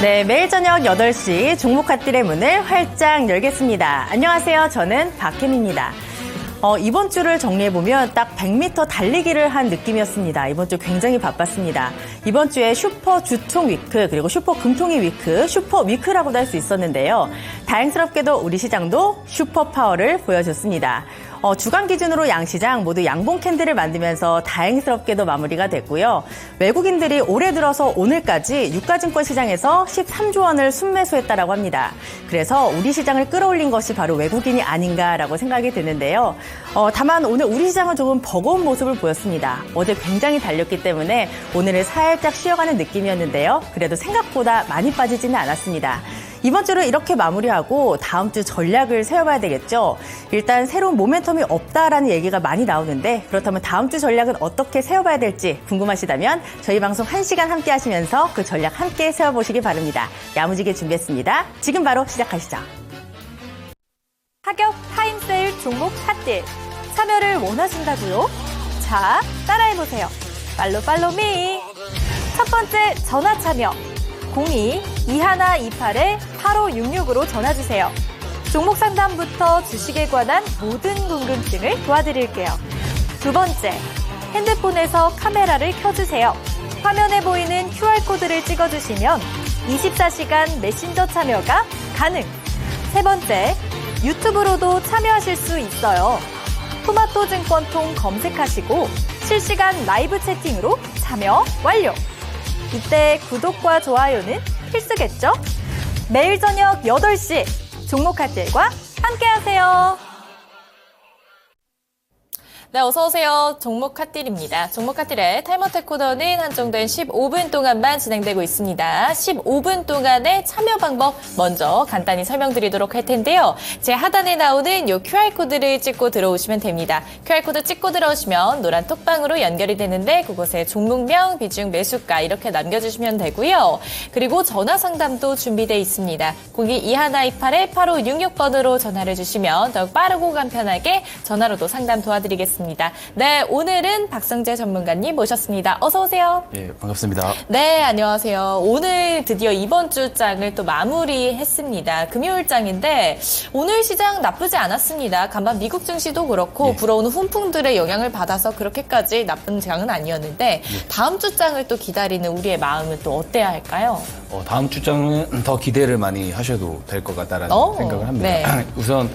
네, 매일 저녁 8시 종목 핫딜의 문을 활짝 열겠습니다. 안녕하세요. 저는 박혜미입니다. 이번 주를 정리해보면 딱 100m 달리기를 한 느낌이었습니다. 이번 주 굉장히 바빴습니다. 이번 주에 슈퍼 주총 위크, 그리고 슈퍼 금통위 위크, 슈퍼 위크라고도 할 수 있었는데요. 다행스럽게도 우리 시장도 슈퍼 파워를 보여줬습니다. 주간 기준으로 양시장 모두 양봉 캔들을 만들면서 다행스럽게도 마무리가 됐고요. 외국인들이 올해 들어서 오늘까지 유가증권 시장에서 13조 원을 순매수했다라고 합니다. 그래서 우리 시장을 끌어올린 것이 바로 외국인이 아닌가라고 생각이 드는데요. 다만 오늘 우리 시장은 조금 버거운 모습을 보였습니다. 어제 굉장히 달렸기 때문에 오늘은 살짝 쉬어가는 느낌이었는데요. 그래도 생각보다 많이 빠지지는 않았습니다. 이번 주를 이렇게 마무리하고 다음 주 전략을 세워봐야 되겠죠. 일단 새로운 모멘텀이 없다라는 얘기가 많이 나오는데 그렇다면 다음 주 전략은 어떻게 세워봐야 될지 궁금하시다면 저희 방송 1시간 함께 하시면서 그 전략 함께 세워보시기 바랍니다. 야무지게 준비했습니다. 지금 바로 시작하시죠. 하격 타임세일 종목 핫딜 참여를 원하신다고요? 자, 따라해보세요. 팔로미. 첫 번째 전화 참여 02-2128-8566으로 전화주세요. 종목 상담부터 주식에 관한 모든 궁금증을 도와드릴게요. 두 번째, 핸드폰에서 카메라를 켜주세요. 화면에 보이는 QR코드를 찍어주시면 24시간 메신저 참여가 가능. 세 번째, 유튜브로도 참여하실 수 있어요. 토마토증권통 검색하시고 실시간 라이브 채팅으로 참여 완료. 이때 구독과 좋아요는 필수겠죠? 매일 저녁 8시 종목 핫딜과 함께하세요. 네, 어서오세요. 종목 핫딜입니다. 종목 핫딜의 타이머택 코너는 한정된 15분 동안만 진행되고 있습니다. 15분 동안의 참여 방법 먼저 간단히 설명드리도록 할 텐데요. 제 하단에 나오는 이 QR코드를 찍고 들어오시면 됩니다. QR코드 찍고 들어오시면 노란 톡방으로 연결이 되는데 그곳에 종목명, 비중, 매수가 이렇게 남겨주시면 되고요. 그리고 전화 상담도 준비되어 있습니다. 02-2128-8566번으로 전화를 주시면 더욱 빠르고 간편하게 전화로도 상담 도와드리겠습니다. 네, 오늘은 박성재 전문가님 모셨습니다. 어서 오세요. 예, 반갑습니다. 네, 안녕하세요. 오늘 드디어 이번 주 장을 또 마무리했습니다. 금요일 장인데 오늘 시장 나쁘지 않았습니다. 간밤 미국 증시도 그렇고 불어오는 훈풍들의 영향을 받아서 그렇게까지 나쁜 장은 아니었는데 다음 주 장을 또 기다리는 우리의 마음은 또 어때야 할까요? 다음 주 장은 더 기대를 많이 하셔도 될 것 같다라는 생각을 합니다. 네. 우선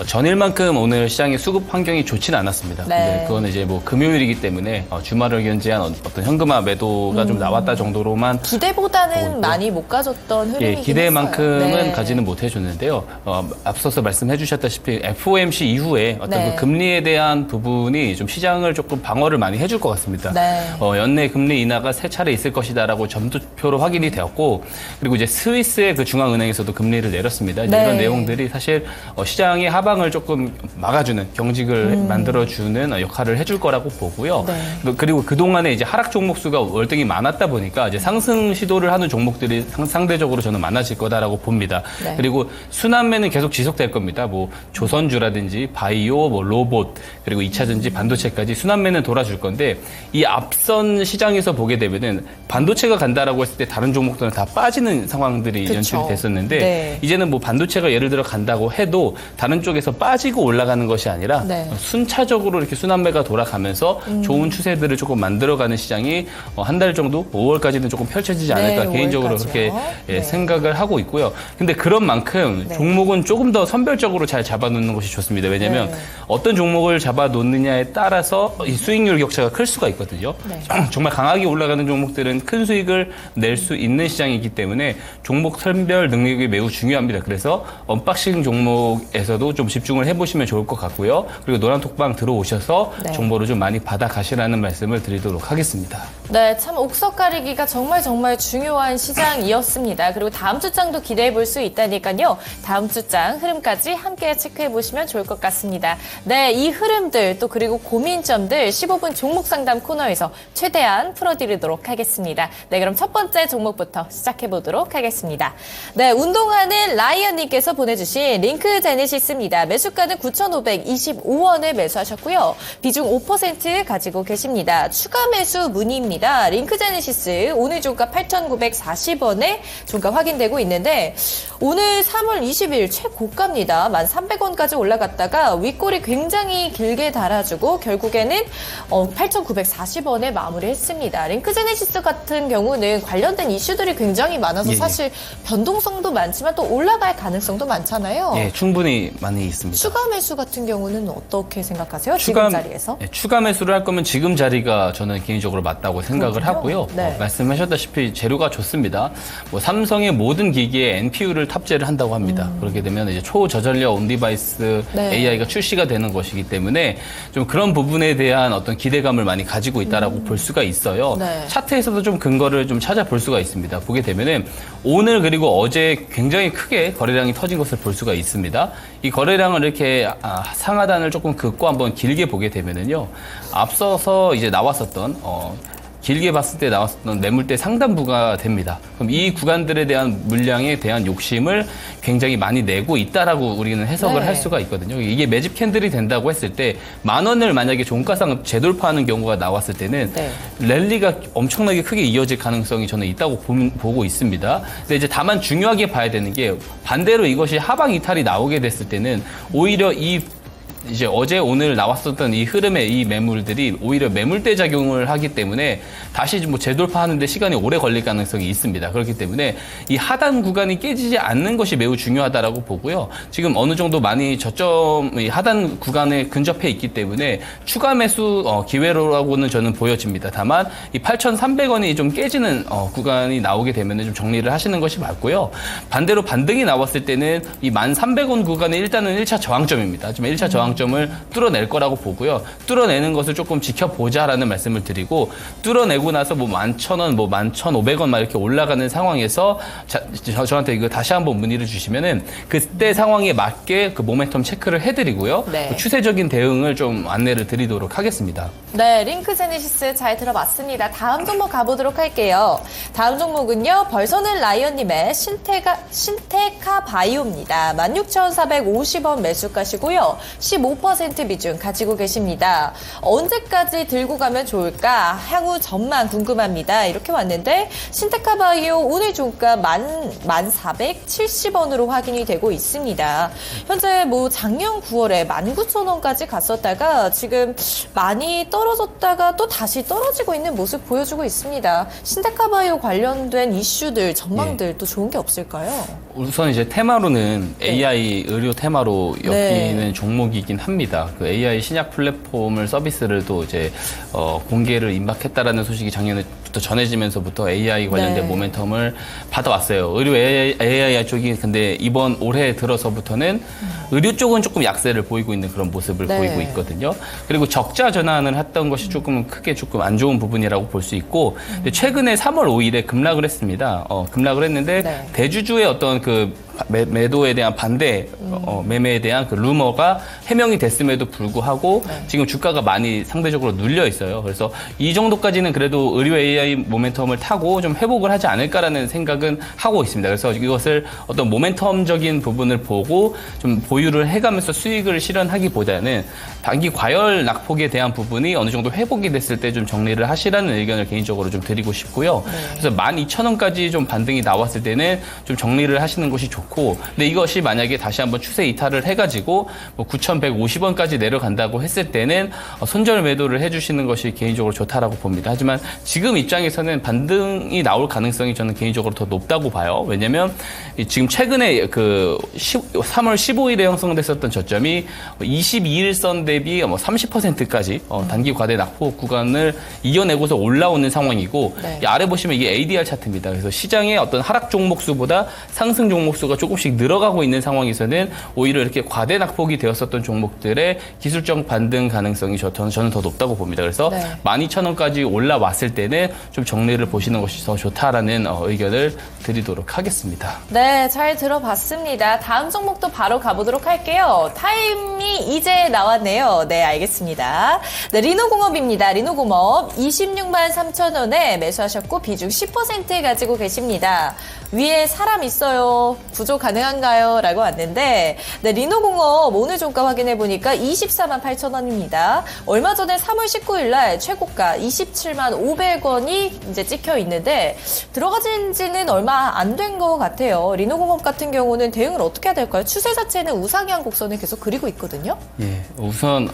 전일만큼 오늘 시장의 수급 환경이 좋지는 않았습니다. 네. 근데 그건 이제 뭐 금요일이기 때문에 주말을 견제한 어떤 현금화 매도가 좀 나왔다 정도로만 기대보다는 많이 못 가졌던 흐름이긴 기대만큼은 했어요. 네. 가지는 못해줬는데요. 앞서서 말씀해 주셨다시피 FOMC 이후에 어떤 네. 그 금리에 대한 부분이 좀 시장을 조금 방어를 많이 해줄 것 같습니다. 네. 연내 금리 인하가 세 차례 있을 것이다라고 점도표로 확인이 되었고, 그리고 이제 스위스의 그 중앙은행에서도 금리를 내렸습니다. 네. 이런 내용들이 사실 시장의 하방을 조금 막아주는 경직을 만들어주는 역할을 해줄 거라고 보고요. 네. 그리고 그동안에 이제 하락 종목 수가 월등히 많았다 보니까 이제 상승 시도를 하는 종목들이 상대적으로 저는 많아질 거다라고 봅니다. 네. 그리고 순환매는 계속 지속될 겁니다. 뭐 조선주라든지 바이오, 뭐 로봇, 그리고 2차전지, 반도체까지 순환매는 돌아줄 건데 이 앞선 시장에서 보게 되면은 반도체가 간다라고 했을 때 다른 종목들은 다 빠지는 상황들이 그쵸. 연출이 됐었는데 네. 이제는 뭐 반도체가 예를 들어 간다고 해도 다른 쪽에서 빠지고 올라가는 것이 아니라 네. 순차적으로 이렇게 순환매가 돌아가면서 좋은 추세들을 조금 만들어가는 시장이 한 달 정도, 5월까지는 조금 펼쳐지지 않을까 네, 개인적으로 5월까지요. 그렇게 네. 생각을 하고 있고요. 근데 그런 만큼 네. 종목은 조금 더 선별적으로 잘 잡아놓는 것이 좋습니다. 왜냐하면 어떤 종목을 잡아놓느냐에 따라서 이 수익률 격차가 클 수가 있거든요. 네. 정말 강하게 올라가는 종목들은 큰 수익을 낼 수 있는 시장이기 때문에 종목 선별 능력이 매우 중요합니다. 그래서 언박싱 종목에서도 좀 집중을 해보시면 좋을 것 같고요. 그리고 노란톡방 들어오셔서 네. 정보를 좀 많이 받아가시라는 말씀을 드리도록 하겠습니다. 네, 참 옥석 가리기가 정말 중요한 시장이었습니다. 그리고 다음 주 장도 기대해 볼 수 있다니까요. 다음 주 장 흐름까지 함께 체크해 보시면 좋을 것 같습니다. 네, 이 흐름들 또 그리고 고민점들 15분 종목 상담 코너에서 최대한 풀어드리도록 하겠습니다. 네, 그럼 첫 번째 종목부터 시작해 보도록 하겠습니다. 네, 운동하는 라이언님께서 보내주신 링크 제네시스입니다. 있습니다. 매수가는 9,525원에 매수하셨고요. 비중 5% 가지고 계십니다. 추가 매수 문의입니다. 링크제네시스 오늘 종가 8,940원에 종가 확인되고 있는데 오늘 3월 20일 최고가입니다. 1,300원까지 올라갔다가 윗골이 굉장히 길게 달아주고 결국에는 8,940원에 마무리했습니다. 링크제네시스 같은 경우는 관련된 이슈들이 굉장히 많아서 사실 변동성도 많지만 또 올라갈 가능성도 많잖아요. 예, 충분히 많이 있습니다. 추가 매수 같은 경우는 어떻게 생각하세요? 지금 자리에서? 추가 매수를 할 거면 지금 자리가 저는 개인적으로 맞다고 생각을 하고요. 네. 말씀하셨다시피 재료가 좋습니다. 삼성의 모든 기기에 NPU를 탑재를 한다고 합니다. 그렇게 되면 이제 초저전력 온디바이스 AI가 출시가 되는 것이기 때문에 좀 그런 부분에 대한 어떤 기대감을 많이 가지고 있다라고 볼 수가 있어요. 네. 차트에서도 좀 근거를 좀 찾아볼 수가 있습니다. 보게 되면은 오늘 그리고 어제 굉장히 크게 거래량이 터진 것을 볼 수가 있습니다. 이 거래량을 이렇게 상하단을 조금 긋고 한번 길게 보게 되면은요. 앞서서 이제 나왔었던 길게 봤을 때 나왔었던 매물대 상단부가 됩니다. 그럼 이 구간들에 대한 물량에 대한 욕심을 굉장히 많이 내고 있다라고 우리는 해석을 할 수가 있거든요. 이게 매집 캔들이 된다고 했을 때 10,000원을 만약에 종가상 재돌파하는 경우가 나왔을 때는 랠리가 엄청나게 크게 이어질 가능성이 저는 있다고 보고 있습니다. 근데 이제 다만 중요하게 봐야 되는 게 반대로 이것이 하방 이탈이 나오게 됐을 때는 오히려 이제 어제 오늘 나왔었던 이 흐름의 이 매물들이 오히려 매물대 작용을 하기 때문에 다시 뭐 재돌파하는데 시간이 오래 걸릴 가능성이 있습니다. 그렇기 때문에 이 하단 구간이 깨지지 않는 것이 매우 중요하다라고 보고요. 지금 어느 정도 많이 저점 하단 구간에 근접해 있기 때문에 추가 매수 기회로라고는 저는 보여집니다. 다만 이 8,300원이 좀 깨지는 구간이 나오게 되면 좀 정리를 하시는 것이 맞고요. 반대로 반등이 나왔을 때는 이 1,300원 구간이 일단은 1차 저항점입니다. 하지만 1차 저항점을 뚫어낼 거라고 보고요. 뚫어내는 것을 조금 지켜보자라는 말씀을 드리고 뚫어내고 나서 뭐 11,000원, 뭐 11,500원 막 이렇게 올라가는 상황에서 저한테 이거 다시 한번 문의를 주시면은 그때 상황에 맞게 그 모멘텀 체크를 해드리고요. 네. 추세적인 대응을 좀 안내를 드리도록 하겠습니다. 네, 링크제네시스 잘 들어봤습니다. 다음 종목 가보도록 할게요. 다음 종목은요, 벌서는 라이언님의 신테카 바이오입니다. 16,450원 매수가시고요. 15% 비중 가지고 계십니다. 언제까지 들고 가면 좋을까? 향후 전망 궁금합니다. 이렇게 왔는데 신테카 바이오 오늘 종가 1470원으로 확인이 되고 있습니다. 현재 뭐 작년 9월에 19,000원까지 갔었다가 지금 많이 떨어졌다가 또 다시 떨어지고 있는 모습 보여주고 있습니다. 신테카 바이오 관련된 이슈들, 전망들 또 좋은 게 없을까요? 우선 이제 테마로는 AI 의료 테마로 엮이는 종목이긴 합니다. 그 AI 신약 플랫폼을 서비스를 또 이제 공개를 임박했다라는 소식이 작년에부터 전해지면서부터 AI 관련된 모멘텀을 받아왔어요. 의료 AI 쪽이 근데 이번 올해 들어서부터는 의료 쪽은 조금 약세를 보이고 있는 그런 모습을 보이고 있거든요. 그리고 적자 전환을 했던 것이 조금 크게 조금 안 좋은 부분이라고 볼 수 있고 근데 최근에 3월 5일에 급락을 했습니다. 급락을 했는데 대주주의 어떤 그 매도에 대한 반대 매매에 대한 그 루머가 해명이 됐음에도 불구하고 지금 주가가 많이 상대적으로 눌려 있어요. 그래서 이 정도까지는 그래도 의료 AI 모멘텀을 타고 좀 회복을 하지 않을까라는 생각은 하고 있습니다. 그래서 이것을 어떤 모멘텀적인 부분을 보고 좀 보유를 해가면서 수익을 실현하기보다는 단기 과열 낙폭에 대한 부분이 어느 정도 회복이 됐을 때 좀 정리를 하시라는 의견을 개인적으로 좀 드리고 싶고요. 그래서 12,000원까지 좀 반등이 나왔을 때는 좀 정리를 하시는 것이 좋고, 근데 이것이 만약에 다시 한번 추세 이탈을 해가지고 뭐 9,150원까지 내려간다고 했을 때는 손절 매도를 해주시는 것이 개인적으로 좋다라고 봅니다. 하지만 지금 입장에서는 반등이 나올 가능성이 저는 개인적으로 더 높다고 봐요. 왜냐면 지금 최근에 그 3월 15일에 형성됐었던 저점이 22일선 대비 30%까지 단기 과대 낙폭 구간을 이겨내고서 올라오는 상황이고 이 아래 보시면 이게 ADR 차트입니다. 그래서 시장의 어떤 하락 종목수보다 상승 종목수가 조금씩 늘어가고 있는 상황에서는 오히려 이렇게 과대 낙폭이 되었었던 종목들의 기술적 반등 가능성이 저는 더 높다고 봅니다. 그래서 12,000원까지 올라왔을 때는 좀 정리를 보시는 것이 더 좋다라는 의견을 드리도록 하겠습니다. 네, 잘 들어봤습니다. 다음 종목도 바로 가보도록 할게요. 타임이 이제 나왔네요. 네, 알겠습니다. 네, 리노공업입니다. 리노공업 26만 3천 원에 매수하셨고 비중 10% 가지고 계십니다. 위에 사람 있어요. 구조 가능한가요? 라고 왔는데 네, 리노공업 오늘 종가 확인해 보니까 24만 8천 원입니다. 얼마 전에 3월 19일 날 최고가 27만 500원이 이제 찍혀 있는데 들어가진 지는 얼마 안 된 것 같아요. 리노공업 같은 경우는 대응을 어떻게 해야 될까요? 추세 자체는 우상향 곡선을 계속 그리고 있거든요. 예, 우선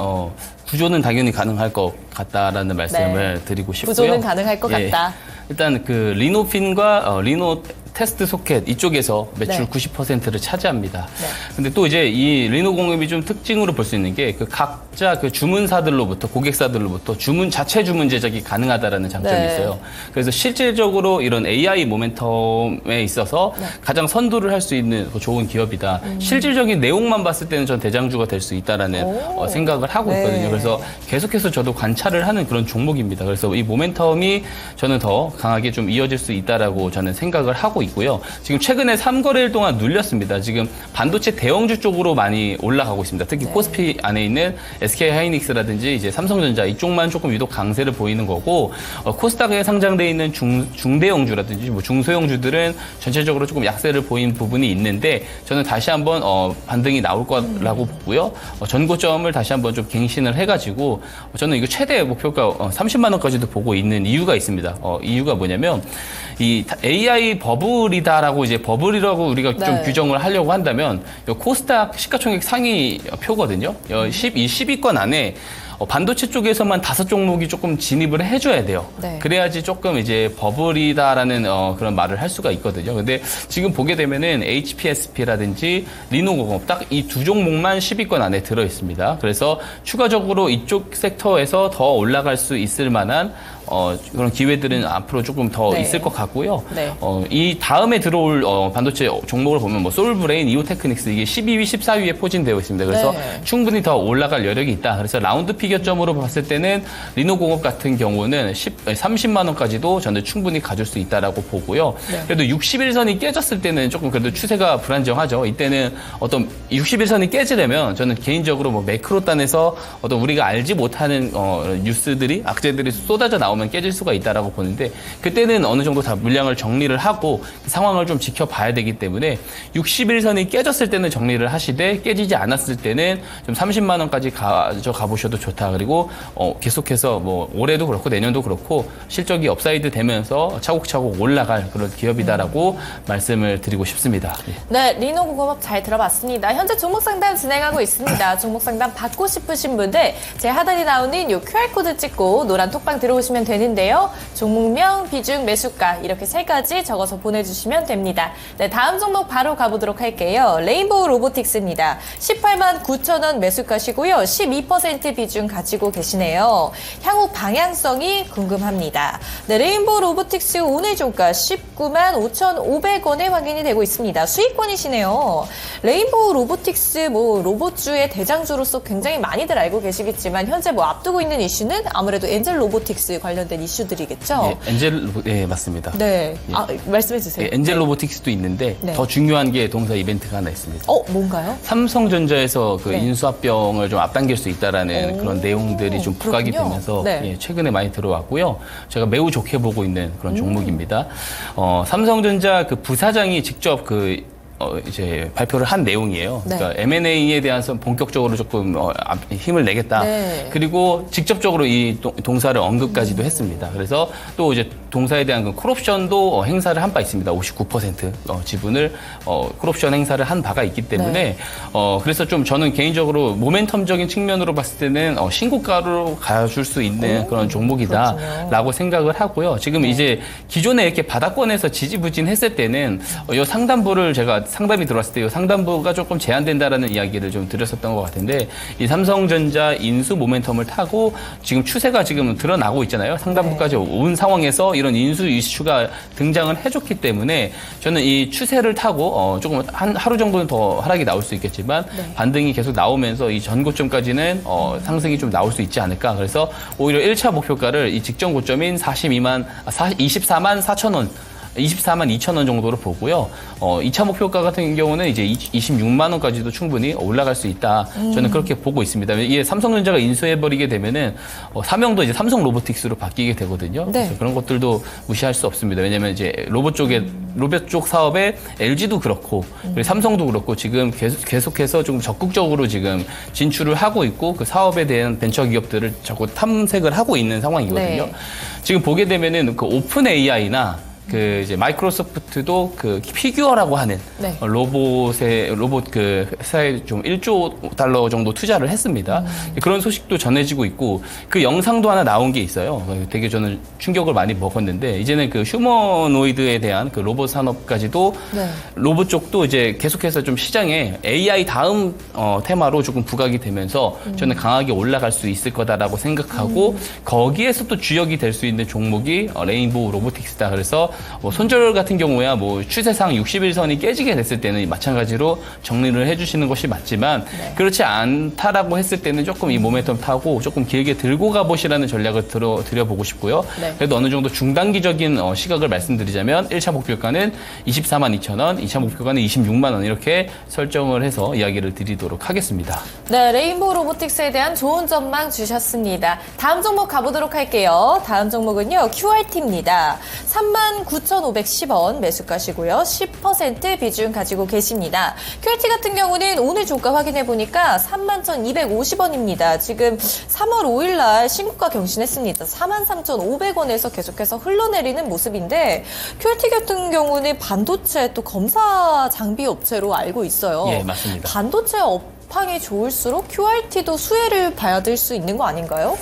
구조는 당연히 가능할 것 같다라는 말씀을 네. 드리고 싶고요. 구조는 가능할 것 예, 같다. 일단 그 리노핀과 리노 테스트 소켓 이쪽에서 매출 네. 90%를 차지합니다. 네. 근데 또 이제 이 리노공업이 좀 특징으로 볼 수 있는 게 그 각자 그 주문사들로부터 고객사들로부터 자체 주문 제작이 가능하다라는 장점이 네. 있어요. 그래서 실질적으로 이런 AI 모멘텀에 있어서 네. 가장 선두를 할 수 있는 좋은 기업이다. 실질적인 내용만 봤을 때는 전 대장주가 될 수 있다라는 오. 생각을 하고 네. 있거든요. 그래서 계속해서 저도 관찰을 하는 그런 종목입니다. 그래서 이 모멘텀이 저는 더 강하게 좀 이어질 수 있다라고 저는 생각을 하고 있고요. 지금 최근에 3거래일 동안 눌렸습니다. 지금 반도체 대형주 쪽으로 많이 올라가고 있습니다. 특히 네. 코스피 안에 있는 SK 하이닉스라든지 이제 삼성전자 이쪽만 조금 유독 강세를 보이는 거고 코스닥에 상장돼 있는 중대형주라든지 뭐 중소형주들은 전체적으로 조금 약세를 보인 부분이 있는데 저는 다시 한번 반등이 나올 거라고 보고요. 전고점을 다시 한번 좀 갱신을 해가지고 저는 이거 최대 목표가 30만 원까지도 보고 있는 이유가 있습니다. 이유가 뭐냐면 이 AI 버블이다라고 이제 버블이라고 우리가 네. 좀 규정을 하려고 한다면 요 코스닥 시가총액 상위 표거든요. 이 10위권 안에 반도체 쪽에서만 5종목이 조금 진입을 해줘야 돼요. 네. 그래야지 조금 이제 버블이다라는 그런 말을 할 수가 있거든요. 근데 지금 보게 되면은 HPSP라든지 리노공업 딱 이 두 종목만 10위권 안에 들어 있습니다. 그래서 추가적으로 이쪽 섹터에서 더 올라갈 수 있을 만한 그런 기회들은 앞으로 조금 더 네. 있을 것 같고요. 네. 이 다음에 들어올 반도체 종목을 보면 뭐 솔브레인, 이오테크닉스 이게 12위, 14위에 포진되어 있습니다. 그래서 네. 충분히 더 올라갈 여력이 있다. 그래서 라운드 피겨점으로 봤을 때는 리노공업 같은 경우는 30만 원까지도 저는 충분히 가질 수 있다라고 보고요. 네. 그래도 60일선이 깨졌을 때는 조금 그래도 추세가 불안정하죠. 이때는 어떤 60일선이 깨지려면 저는 개인적으로 뭐 매크로단에서 어떤 우리가 알지 못하는 뉴스들이 악재들이 쏟아져 나오면 깨질 수가 있다라고 보는데 그때는 어느 정도 다 물량을 정리를 하고 상황을 좀 지켜봐야 되기 때문에 60일선이 깨졌을 때는 정리를 하시되 깨지지 않았을 때는 좀 30만 원까지 가져가 보셔도 좋다. 그리고 계속해서 뭐 올해도 그렇고 내년도 그렇고 실적이 업사이드 되면서 차곡차곡 올라갈 그런 기업이다라고 말씀을 드리고 싶습니다. 예. 네, 리노공업 잘 들어봤습니다. 현재 종목 상담 진행하고 있습니다. 종목 상담 받고 싶으신 분들 제 하단에 나오는 이 QR코드 찍고 노란 톡방 들어오시면 되는데요. 종목명, 비중, 매수가 이렇게 3가지 적어서 보내주시면 됩니다. 네, 다음 종목 바로 가보도록 할게요. 레인보우 로보틱스입니다. 18만 9천 원 매수가시고요. 12% 비중 가지고 계시네요. 향후 방향성이 궁금합니다. 네, 레인보우 로보틱스 오늘 종가 19만 5,500원에 확인이 되고 있습니다. 수익권이시네요. 레인보우 로보틱스 로봇주의 대장주로서 굉장히 많이들 알고 계시겠지만 현재 앞두고 있는 이슈는 아무래도 엔젤 로보틱스 관련된 이슈들이겠죠. 예, 맞습니다. 네. 예. 말씀해 주세요. 예, 엔젤 로보틱스도 있는데 네. 더 중요한 게 동사 이벤트가 하나 있습니다. 뭔가요? 삼성전자에서 그 네. 인수합병을 좀 앞당길 수 있다라는 그런 내용들이 좀 부각이 그렇군요. 되면서 네. 예, 최근에 많이 들어왔고요. 제가 매우 좋게 보고 있는 그런 종목입니다. 삼성전자 그 부사장이 직접 이제 발표를 한 내용이에요. 네. 그러니까 M&A에 대해서 본격적으로 조금 힘을 내겠다. 네. 그리고 직접적으로 이 동사를 언급까지도 했습니다. 그래서 또 이제 동사에 대한 그 콜옵션도 행사를 한 바 있습니다. 59% 지분을 콜옵션 행사를 한 바가 있기 때문에 네. 그래서 좀 저는 개인적으로 모멘텀적인 측면으로 봤을 때는 신고가로 가줄 수 있는 그런 종목이다라고 생각을 하고요. 지금 이제 기존에 이렇게 바닥권에서 지지부진했을 때는 이 상단부를 제가 상담이 들어왔을 때 이 상단부가 조금 제한된다라는 이야기를 좀 드렸었던 것 같은데 이 삼성전자 인수 모멘텀을 타고 지금 추세가 지금 드러나고 있잖아요. 상단부까지 온 상황에서 이런 인수 이슈가 등장을 해줬기 때문에 저는 이 추세를 타고 조금 하루 정도는 더 하락이 나올 수 있겠지만 반등이 계속 나오면서 이 전고점까지는 상승이 좀 나올 수 있지 않을까. 그래서 오히려 1차 목표가를 이 직전 고점인 24만 4천 원 24만 2천 원 정도로 보고요. 2차 목표가 같은 경우는 이제 26만 원까지도 충분히 올라갈 수 있다. 저는 그렇게 보고 있습니다. 이게 삼성전자가 인수해버리게 되면은 사명도 이제 삼성 로보틱스로 바뀌게 되거든요. 네. 그래서 그런 것들도 무시할 수 없습니다. 왜냐하면 이제 로봇 쪽 사업에 LG도 그렇고 그리고 삼성도 그렇고 지금 계속해서 좀 적극적으로 지금 진출을 하고 있고 그 사업에 대한 벤처 기업들을 자꾸 탐색을 하고 있는 상황이거든요. 네. 지금 보게 되면은 그 오픈 AI나 그 이제 마이크로소프트도 그 피규어라고 하는 네. 로봇 그 회사에 좀 1조 달러 정도 투자를 했습니다. 그런 소식도 전해지고 있고 그 영상도 하나 나온 게 있어요. 되게 저는 충격을 많이 먹었는데 이제는 그 휴머노이드에 대한 그 로봇 산업까지도 네. 로봇 쪽도 이제 계속해서 좀 시장에 AI 다음 테마로 조금 부각이 되면서 저는 강하게 올라갈 수 있을 거다라고 생각하고 거기에서 또 주역이 될 수 있는 종목이 레인보우 로보틱스다. 그래서 손절 같은 경우야 추세상 60일선이 깨지게 됐을 때는 마찬가지로 정리를 해주시는 것이 맞지만 그렇지 않다라고 했을 때는 조금 이 모멘텀 타고 조금 길게 들고 가보시라는 전략을 드려보고 싶고요. 네. 그래도 어느 정도 중단기적인 시각을 말씀드리자면 1차 목표가는 24만 2천 원, 2차 목표가는 26만 원 이렇게 설정을 해서 이야기를 드리도록 하겠습니다. 네, 레인보우 로보틱스에 대한 좋은 전망 주셨습니다. 다음 종목 가보도록 할게요. 다음 종목은요, QRT입니다. 39,510원 매수가시고요. 10% 비중 가지고 계십니다. QRT 같은 경우는 오늘 종가 확인해 보니까 31,250원입니다. 지금 3월 5일 날 신고가 경신했습니다. 43,500원에서 계속해서 흘러내리는 모습인데 QRT 같은 경우는 반도체 또 검사 장비 업체로 알고 있어요. 예, 맞습니다. 반도체 업황이 좋을수록 QRT도 수혜를 받을 수 있는 거 아닌가요?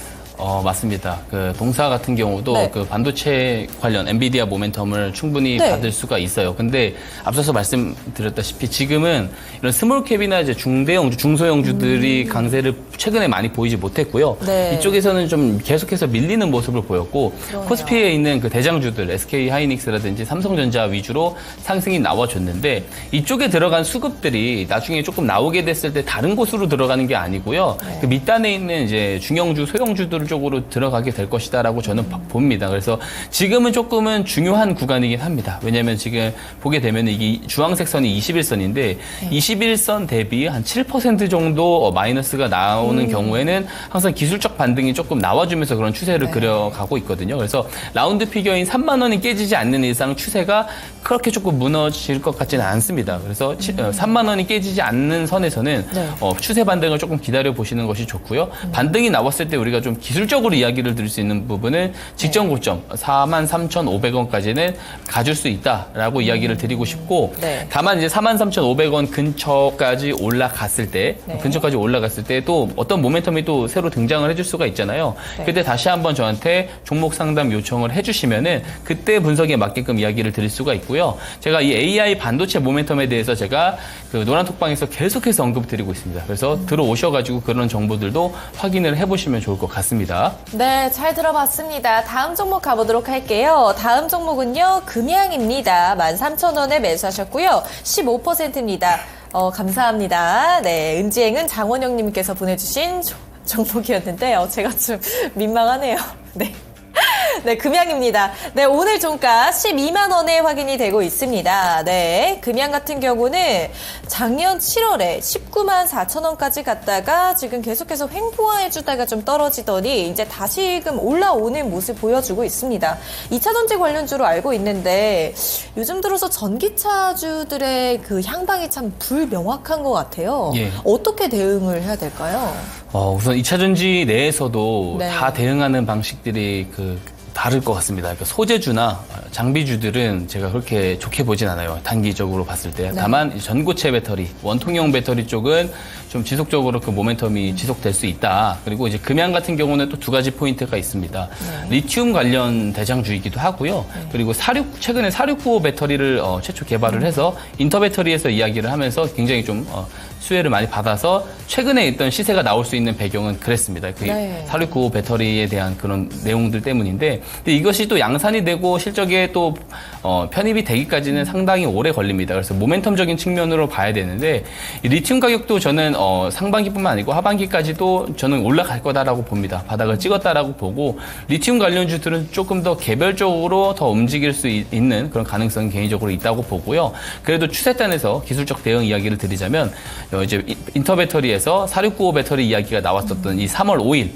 맞습니다. 그 동사 같은 경우도 네. 그 반도체 관련 엔비디아 모멘텀을 충분히 네. 받을 수가 있어요. 근데 앞서서 말씀드렸다시피 지금은 이런 스몰캡이나 이제 중대형주, 중소형주들이 강세를 최근에 많이 보이지 못했고요. 네. 이쪽에서는 좀 계속해서 밀리는 모습을 보였고 그러네요. 코스피에 있는 그 대장주들 SK 하이닉스라든지 삼성전자 위주로 상승이 나와줬는데 이쪽에 들어간 수급들이 나중에 조금 나오게 됐을 때 다른 곳으로 들어가는 게 아니고요. 그 밑단에 있는 이제 중형주, 소형주들 쪽으로 들어가게 될 것이다라고 저는 봅니다. 그래서 지금은 조금은 중요한 구간이긴 합니다. 왜냐하면 지금 보게 되면 이게 주황색 선이 21선인데 21선 대비 한 7% 정도 마이너스가 나오는 경우에는 항상 기술적 반등이 조금 나와주면서 그런 추세를 그려가고 있거든요. 그래서 라운드 피겨인 3만 원이 깨지지 않는 이상 추세가 그렇게 조금 무너질 것 같지는 않습니다. 그래서 3만 원이 깨지지 않는 선에서는 추세 반등을 조금 기다려 보시는 것이 좋고요. 반등이 나왔을 때 우리가 좀 기술적으로 이야기를 드릴 수 있는 부분은 직전 고점 43,500원까지는 가줄 수 있다라고 이야기를 드리고 싶고 다만 이제 43,500원 근처까지 올라갔을 때 또 어떤 모멘텀이 또 새로 등장을 해줄 수가 있잖아요. 그때 다시 한번 저한테 종목 상담 요청을 해주시면은 그때 분석에 맞게끔 이야기를 드릴 수가 있고요. 제가 이 AI 반도체 모멘텀에 대해서 제가 그 노란톡방에서 계속해서 언급드리고 있습니다. 그래서 들어오셔가지고 그런 정보들도 확인을 해보시면 좋을 것 같습니다. 네, 잘 들어봤습니다. 다음 종목 가보도록 할게요. 다음 종목은요, 금양입니다. 13,000원에 매수하셨고요. 15%입니다. 감사합니다. 네, 은지행은 장원영님께서 보내주신 종목이었는데요. 제가 좀 민망하네요. 네. 네, 금양입니다. 네, 오늘 종가 12만 원에 확인이 되고 있습니다. 네, 금양 같은 경우는 작년 7월에 19만 4천 원까지 갔다가 지금 계속해서 횡보해주다가 좀 떨어지더니 이제 다시금 올라오는 모습 보여주고 있습니다. 2차전지 관련주로 알고 있는데 요즘 들어서 전기차주들의 그 향방이 참 불명확한 것 같아요. 예. 어떻게 대응을 해야 될까요? 우선 2차전지 내에서도 네. 다 대응하는 방식들이 다를 것 같습니다. 그러니까 소재주나 장비주들은 제가 그렇게 좋게 보진 않아요. 단기적으로 봤을 때. 다만 전고체 배터리, 원통형 배터리 쪽은 좀 지속적으로 그 모멘텀이 지속될 수 있다. 그리고 이제 금양 같은 경우는 또 두 가지 포인트가 있습니다. 리튬 관련 대장주이기도 하고요. 그리고 최근에 4695 배터리를 최초 개발을 해서 인터 배터리에서 이야기를 하면서 굉장히 좀 수혜를 많이 받아서 최근에 있던 시세가 나올 수 있는 배경은 그랬습니다. 그 네. 4695 배터리에 대한 그런 내용들 때문인데, 근데 이것이 또 양산이 되고 실적에 또 편입이 되기까지는 상당히 오래 걸립니다. 그래서 모멘텀적인 측면으로 봐야 되는데, 이 리튬 가격도 저는 상반기뿐만 아니고 하반기까지도 저는 올라갈 거다라고 봅니다. 바닥을 찍었다라고 보고, 리튬 관련주들은 조금 더 개별적으로 더 움직일 수 있는 그런 가능성이 개인적으로 있다고 보고요. 그래도 추세단에서 기술적 대응 이야기를 드리자면, 이제 인터배터리에서 4695 배터리 이야기가 나왔었던 이 3월 5일,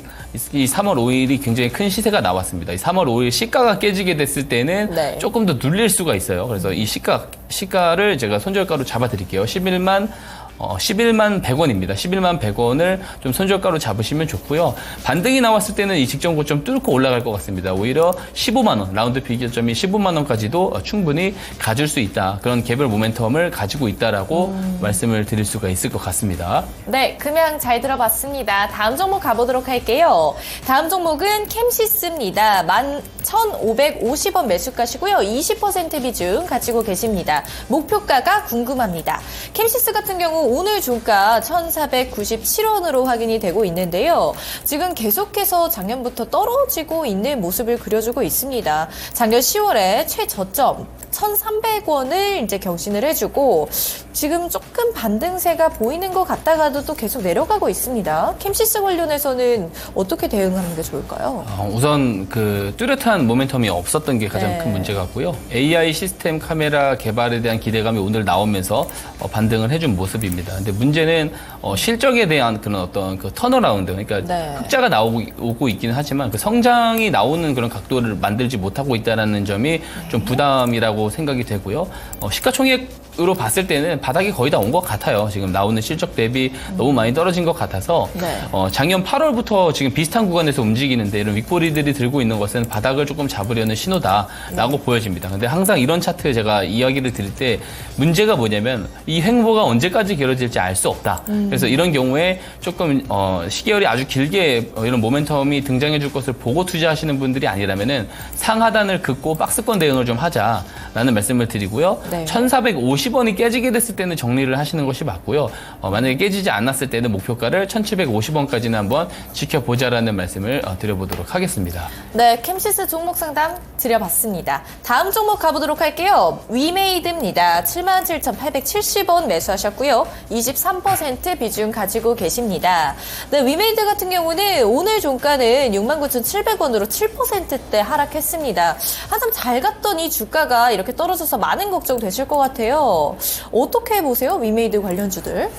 이 3월 5일이 굉장히 큰 시세가 나왔습니다. 이 3월 5일 시가가 깨지게 됐을 때는 네. 조금 더 눌릴 수가 있어요. 그래서 이 시가를 제가 손절가로 잡아드릴게요. 11만 100원입니다. 11만 100원을 좀 손절가로 잡으시면 좋고요. 반등이 나왔을 때는 이 직전 고점 뚫고 올라갈 것 같습니다. 오히려 15만 원, 라운드 비교점이 15만 원까지도 충분히 가질 수 있다. 그런 개별 모멘텀을 가지고 있다라고 말씀을 드릴 수가 있을 것 같습니다. 네, 금양 잘 들어봤습니다. 다음 종목 가보도록 할게요. 다음 종목은 캠시스입니다. 11,550원 매수가시고요. 20% 비중 가지고 계십니다. 목표가가 궁금합니다. 캠시스 같은 경우 오늘 종가 1,497원으로 확인이 되고 있는데요. 지금 계속해서 작년부터 떨어지고 있는 모습을 그려주고 있습니다. 작년 10월에 최저점 1,300원을 이제 경신을 해주고 지금 조금 반등세가 보이는 것 같다가도 또 계속 내려가고 있습니다. 캠시스 관련해서는 어떻게 대응하는 게 좋을까요? 우선 그 뚜렷한 모멘텀이 없었던 게 가장 네. 큰 문제 같고요. AI 시스템 카메라 개발에 대한 기대감이 오늘 나오면서 반등을 해준 모습입니다. 근데 문제는 실적에 대한 그런 어떤 그 턴어라운드, 그러니까 네. 흑자가 오고 있기는 하지만 그 성장이 나오는 그런 각도를 만들지 못하고 있다는 점이 좀 부담이라고 생각이 되고요. 시가총액으로 봤을 때는 바닥이 거의 다 온 것 같아요. 지금 나오는 실적 대비 너무 많이 떨어진 것 같아서 네. 작년 8월부터 지금 비슷한 구간에서 움직이는데 이런 윗꼬리들이 들고 있는 것은 바닥을 조금 잡으려는 신호다라고 보여집니다. 근데 항상 이런 차트 제가 이야기를 드릴 때 문제가 뭐냐면 이 횡보가 언제까지 길어질지 알 수 없다. 그래서 이런 경우에 조금 시계열이 아주 길게 이런 모멘텀이 등장해 줄 것을 보고 투자하시는 분들이 아니라면은 상하단을 긋고 박스권 대응을 좀 하자라는 말씀을 드리고요. 네. 1,450원이 깨지게 됐을 때는 정리를 하시는 것이 맞고요. 만약에 깨지지 않았을 때는 목표가를 1,750원까지는 한번 지켜보자라는 말씀을 드려보도록 하겠습니다. 네, 캠시스 종목 상담 드려봤습니다. 다음 종목 가보도록 할게요. 위메이드입니다. 77,870원 매수하셨고요. 23% 비중 가지고 계십니다. 네, 위메이드 같은 경우는 오늘 종가는 69,700원으로 7%대 하락했습니다. 한참 잘 갔던 이 주가가 이렇게 떨어져서 많은 걱정 되실 것 같아요. 어떻게 보세요? 위메이드 관련주들?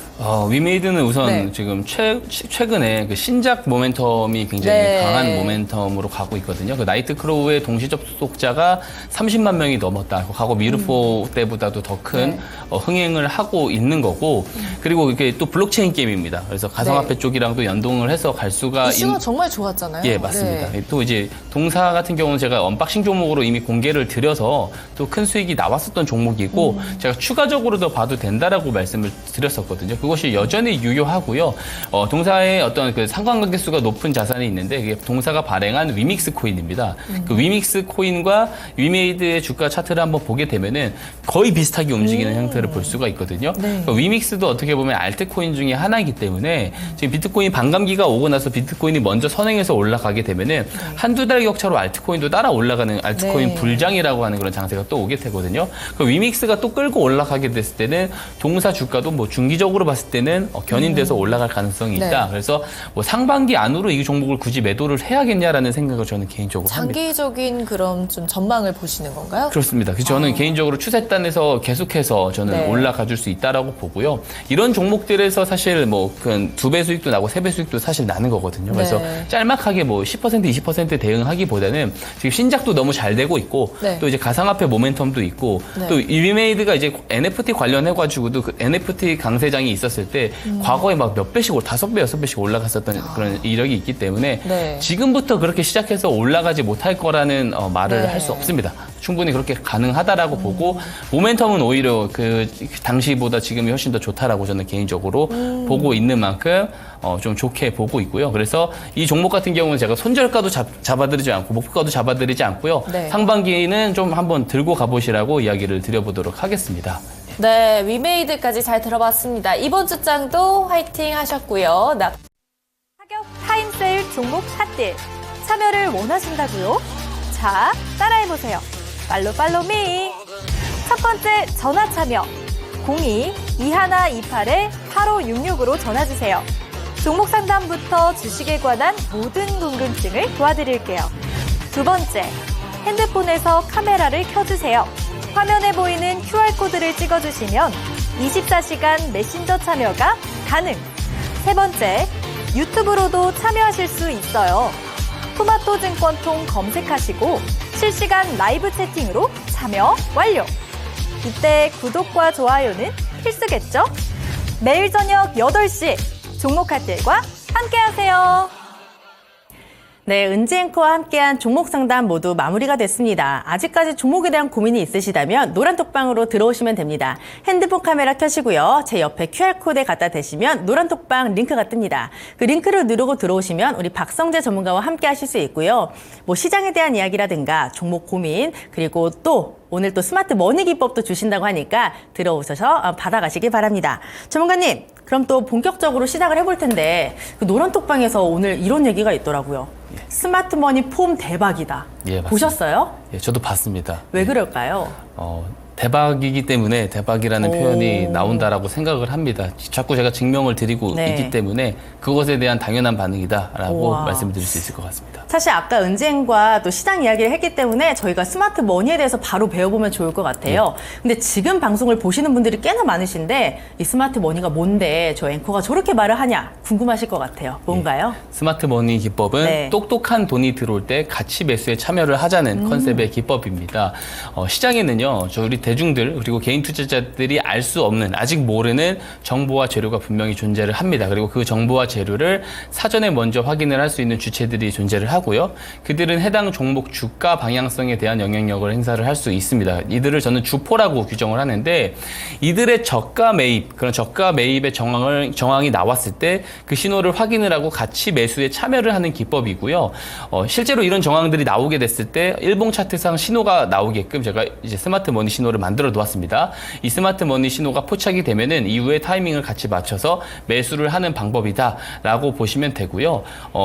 위메이드는 우선 네. 지금 최근에 그 신작 모멘텀이 굉장히 네. 강한 모멘텀으로 가고 있거든요. 그 나이트크로우의 동시 접속자가 30만 명이 넘었다. 과거 미르포 때보다도 더 큰 네. 흥행을 하고 있는 거고, 그리고 이게 또 블록체인 게임입니다. 그래서 가상화폐 네. 쪽이랑도 연동을 해서 갈 수가 이슈가 정말 좋았잖아요. 예, 맞습니다. 네. 또 이제 동사 같은 경우는 제가 언박싱 종목으로 이미 공개를 드려서 또 큰 수익이 나왔었던 종목이고 제가 추가적으로 더 봐도 된다라고 말씀을 드렸었거든요. 그것이 여전히 유효하고요. 동사의 어떤 그 상관관계 수가 높은 자산이 있는데 그게 동사가 발행한 위믹스 코인입니다. 그 위믹스 코인과 위메이드의 주가 차트를 한번 보게 되면은 거의 비슷하게 움직이는 형태를 볼 수가 있거든요. 네. 그러니까 위믹스도 어떻게 보면 알트코인 중에 하나이기 때문에 지금 비트코인 반감기가 오고 나서 비트코인이 먼저 선행해서 올라가게 되면은 한두 달 격차로 알트코인도 따라 올라가는 알트코인 네. 불장이라고 하는 그런 장세가 또 오게 되거든요. 그 위믹스가 또 끌고 올라가게 됐을 때는 동사 주가도 뭐 중기적으로 봤을 때는 견인돼서 올라갈 가능성이 있다. 네. 그래서 뭐 상반기 안으로 이 종목을 굳이 매도를 해야겠냐라는 생각을 저는 개인적으로 합니다. 장기적인 그런 좀 전망을 보시는 건가요? 그렇습니다. 그래서 저는 개인적으로 추세단에서 계속해서 저는 네. 올라가 줄 수 있다라고 보고요. 이런 종목들에서 사실 뭐 그 2배 수익도 나고 3배 수익도 사실 나는 거거든요. 그래서 네. 짤막하게 뭐 10% 20% 대응하기보다는 지금 신작도 너무 잘 되고 있고 네. 또 이제 가상화폐 모멘텀도 있고 네. 또 위메이드가 이제 NFT 관련해가지고도 그 NFT 강세장이 있었을 때 과거에 막 몇 배씩 5배 6배씩 올라갔었던 그런 이력이 있기 때문에 네. 지금부터 그렇게 시작해서 올라가지 못할 거라는 말을 네. 할 수 없습니다. 충분히 그렇게 가능하다라고 보고 모멘텀은 오히려 그 당시보다 지금이 훨씬 더 좋다라고 저는 개인적으로 보고 있는 만큼 좀 좋게 보고 있고요. 그래서 이 종목 같은 경우는 제가 손절가도 잡아드리지 않고 목표가도 잡아드리지 않고요. 네. 상반기는 좀 한번 들고 가보시라고 이야기를 드려보도록 하겠습니다. 예. 네, 위메이드까지 잘 들어봤습니다. 이번 주장도 화이팅 하셨고요. 타격 타임세일 종목 핫딜. 참여를 원하신다고요? 자, 따라해보세요. 팔로미. 첫 번째 전화 참여. 02-2128-8566으로 전화주세요. 종목 상담부터 주식에 관한 모든 궁금증을 도와드릴게요. 두 번째, 핸드폰에서 카메라를 켜주세요. 화면에 보이는 QR코드를 찍어주시면 24시간 메신저 참여가 가능. 세 번째, 유튜브로도 참여하실 수 있어요. 토마토 증권통 검색하시고 실시간 라이브 채팅으로 참여 완료. 이때 구독과 좋아요는 필수겠죠? 매일 저녁 8시 종목 핫딜과 함께하세요. 네, 은지 앵커와 함께한 종목 상담 모두 마무리가 됐습니다. 아직까지 종목에 대한 고민이 있으시다면 노란톡방으로 들어오시면 됩니다. 핸드폰 카메라 켜시고요. 제 옆에 QR코드에 갖다 대시면 노란톡방 링크가 뜹니다. 그 링크를 누르고 들어오시면 우리 박성재 전문가와 함께 하실 수 있고요. 뭐 시장에 대한 이야기라든가 종목 고민, 그리고 또 오늘 또 스마트 머니 기법도 주신다고 하니까 들어오셔서 받아가시기 바랍니다. 전문가님, 그럼 또 본격적으로 시작을 해볼 텐데 그 노란톡방에서 오늘 이런 얘기가 있더라고요. 스마트 머니 폼 대박이다. 예, 맞습니다. 보셨어요? 예, 저도 봤습니다. 왜 그럴까요? 대박이기 때문에 대박이라는 오. 표현이 나온다라고 생각을 합니다. 자꾸 제가 증명을 드리고 네. 있기 때문에 그것에 대한 당연한 반응이다라고 우와. 말씀을 드릴 수 있을 것 같습니다. 사실 아까 은지행과 또 시장 이야기를 했기 때문에 저희가 스마트 머니에 대해서 바로 배워보면 좋을 것 같아요. 근데 지금 방송을 보시는 분들이 꽤나 많으신데 이 스마트 머니가 뭔데 저 앵커가 저렇게 말을 하냐 궁금하실 것 같아요. 뭔가요? 스마트 머니 기법은 네. 똑똑한 돈이 들어올 때 가치 매수에 참여를 하자는 컨셉의 기법입니다. 시장에는요, 우리 대중들 그리고 개인 투자자들이 알 수 없는, 아직 모르는 정보와 재료가 분명히 존재를 합니다. 그리고 그 정보와 재료를 사전에 먼저 확인을 할 수 있는 주체들이 존재를 하고요. 그들은 해당 종목 주가 방향성에 대한 영향력을 행사를 할 수 있습니다. 이들을 저는 주포라고 규정을 하는데, 이들의 저가 매입, 그런 저가 매입의 정황이 나왔을 때 그 신호를 확인을 하고 같이 매수에 참여를 하는 기법이고요. 실제로 이런 정황들이 나오게 됐을 때 일봉 차트상 신호가 나오게끔 제가 이제 스마트 머니 신호를 만들어 놓았습니다. 이 스마트 머니 신호가 포착이 되면은 이후에 타이밍을 같이 맞춰서 매수를 하는 방법이다라고 보시면 되고요.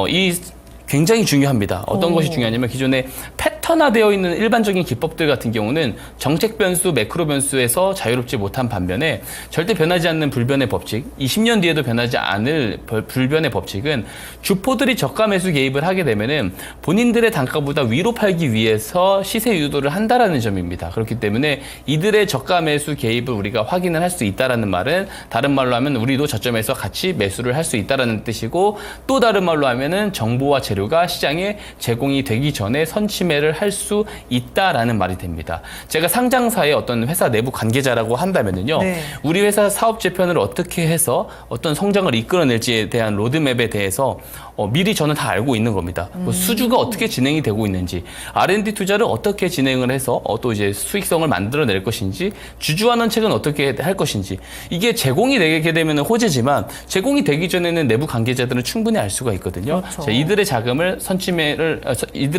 이 굉장히 중요합니다. 어떤 것이 중요하냐면 기존에 패턴화되어 있는 일반적인 기법들 같은 경우는 정책 변수, 매크로 변수에서 자유롭지 못한 반면에 절대 변하지 않는 불변의 법칙, 20년 뒤에도 변하지 않을 불변의 법칙은 주포들이 저가 매수 개입을 하게 되면은 본인들의 단가보다 위로 팔기 위해서 시세 유도를 한다라는 점입니다. 그렇기 때문에 이들의 저가 매수 개입을 우리가 확인을 할 수 있다라는 말은, 다른 말로 하면 우리도 저점에서 같이 매수를 할 수 있다라는 뜻이고, 또 다른 말로 하면은 정보와 재료가 시장에 제공이 되기 전에 선침해를 할 수 있다라는 말이 됩니다. 제가 상장사의 어떤 회사 내부 관계자라고 한다면은요, 네. 우리 회사 사업 재편을 어떻게 해서 어떤 성장을 이끌어낼지에 대한 로드맵에 대해서 미리 저는 다 알고 있는 겁니다. 뭐 수주가 어떻게 진행이 되고 있는지, R&D 투자를 어떻게 진행을 해서 또 이제 수익성을 만들어낼 것인지, 주주환원책은 어떻게 할 것인지, 이게 제공이 되게 되면 호재지만 제공이 되기 전에는 내부 관계자들은 충분히 알 수가 있거든요. 그렇죠. 자, 이들의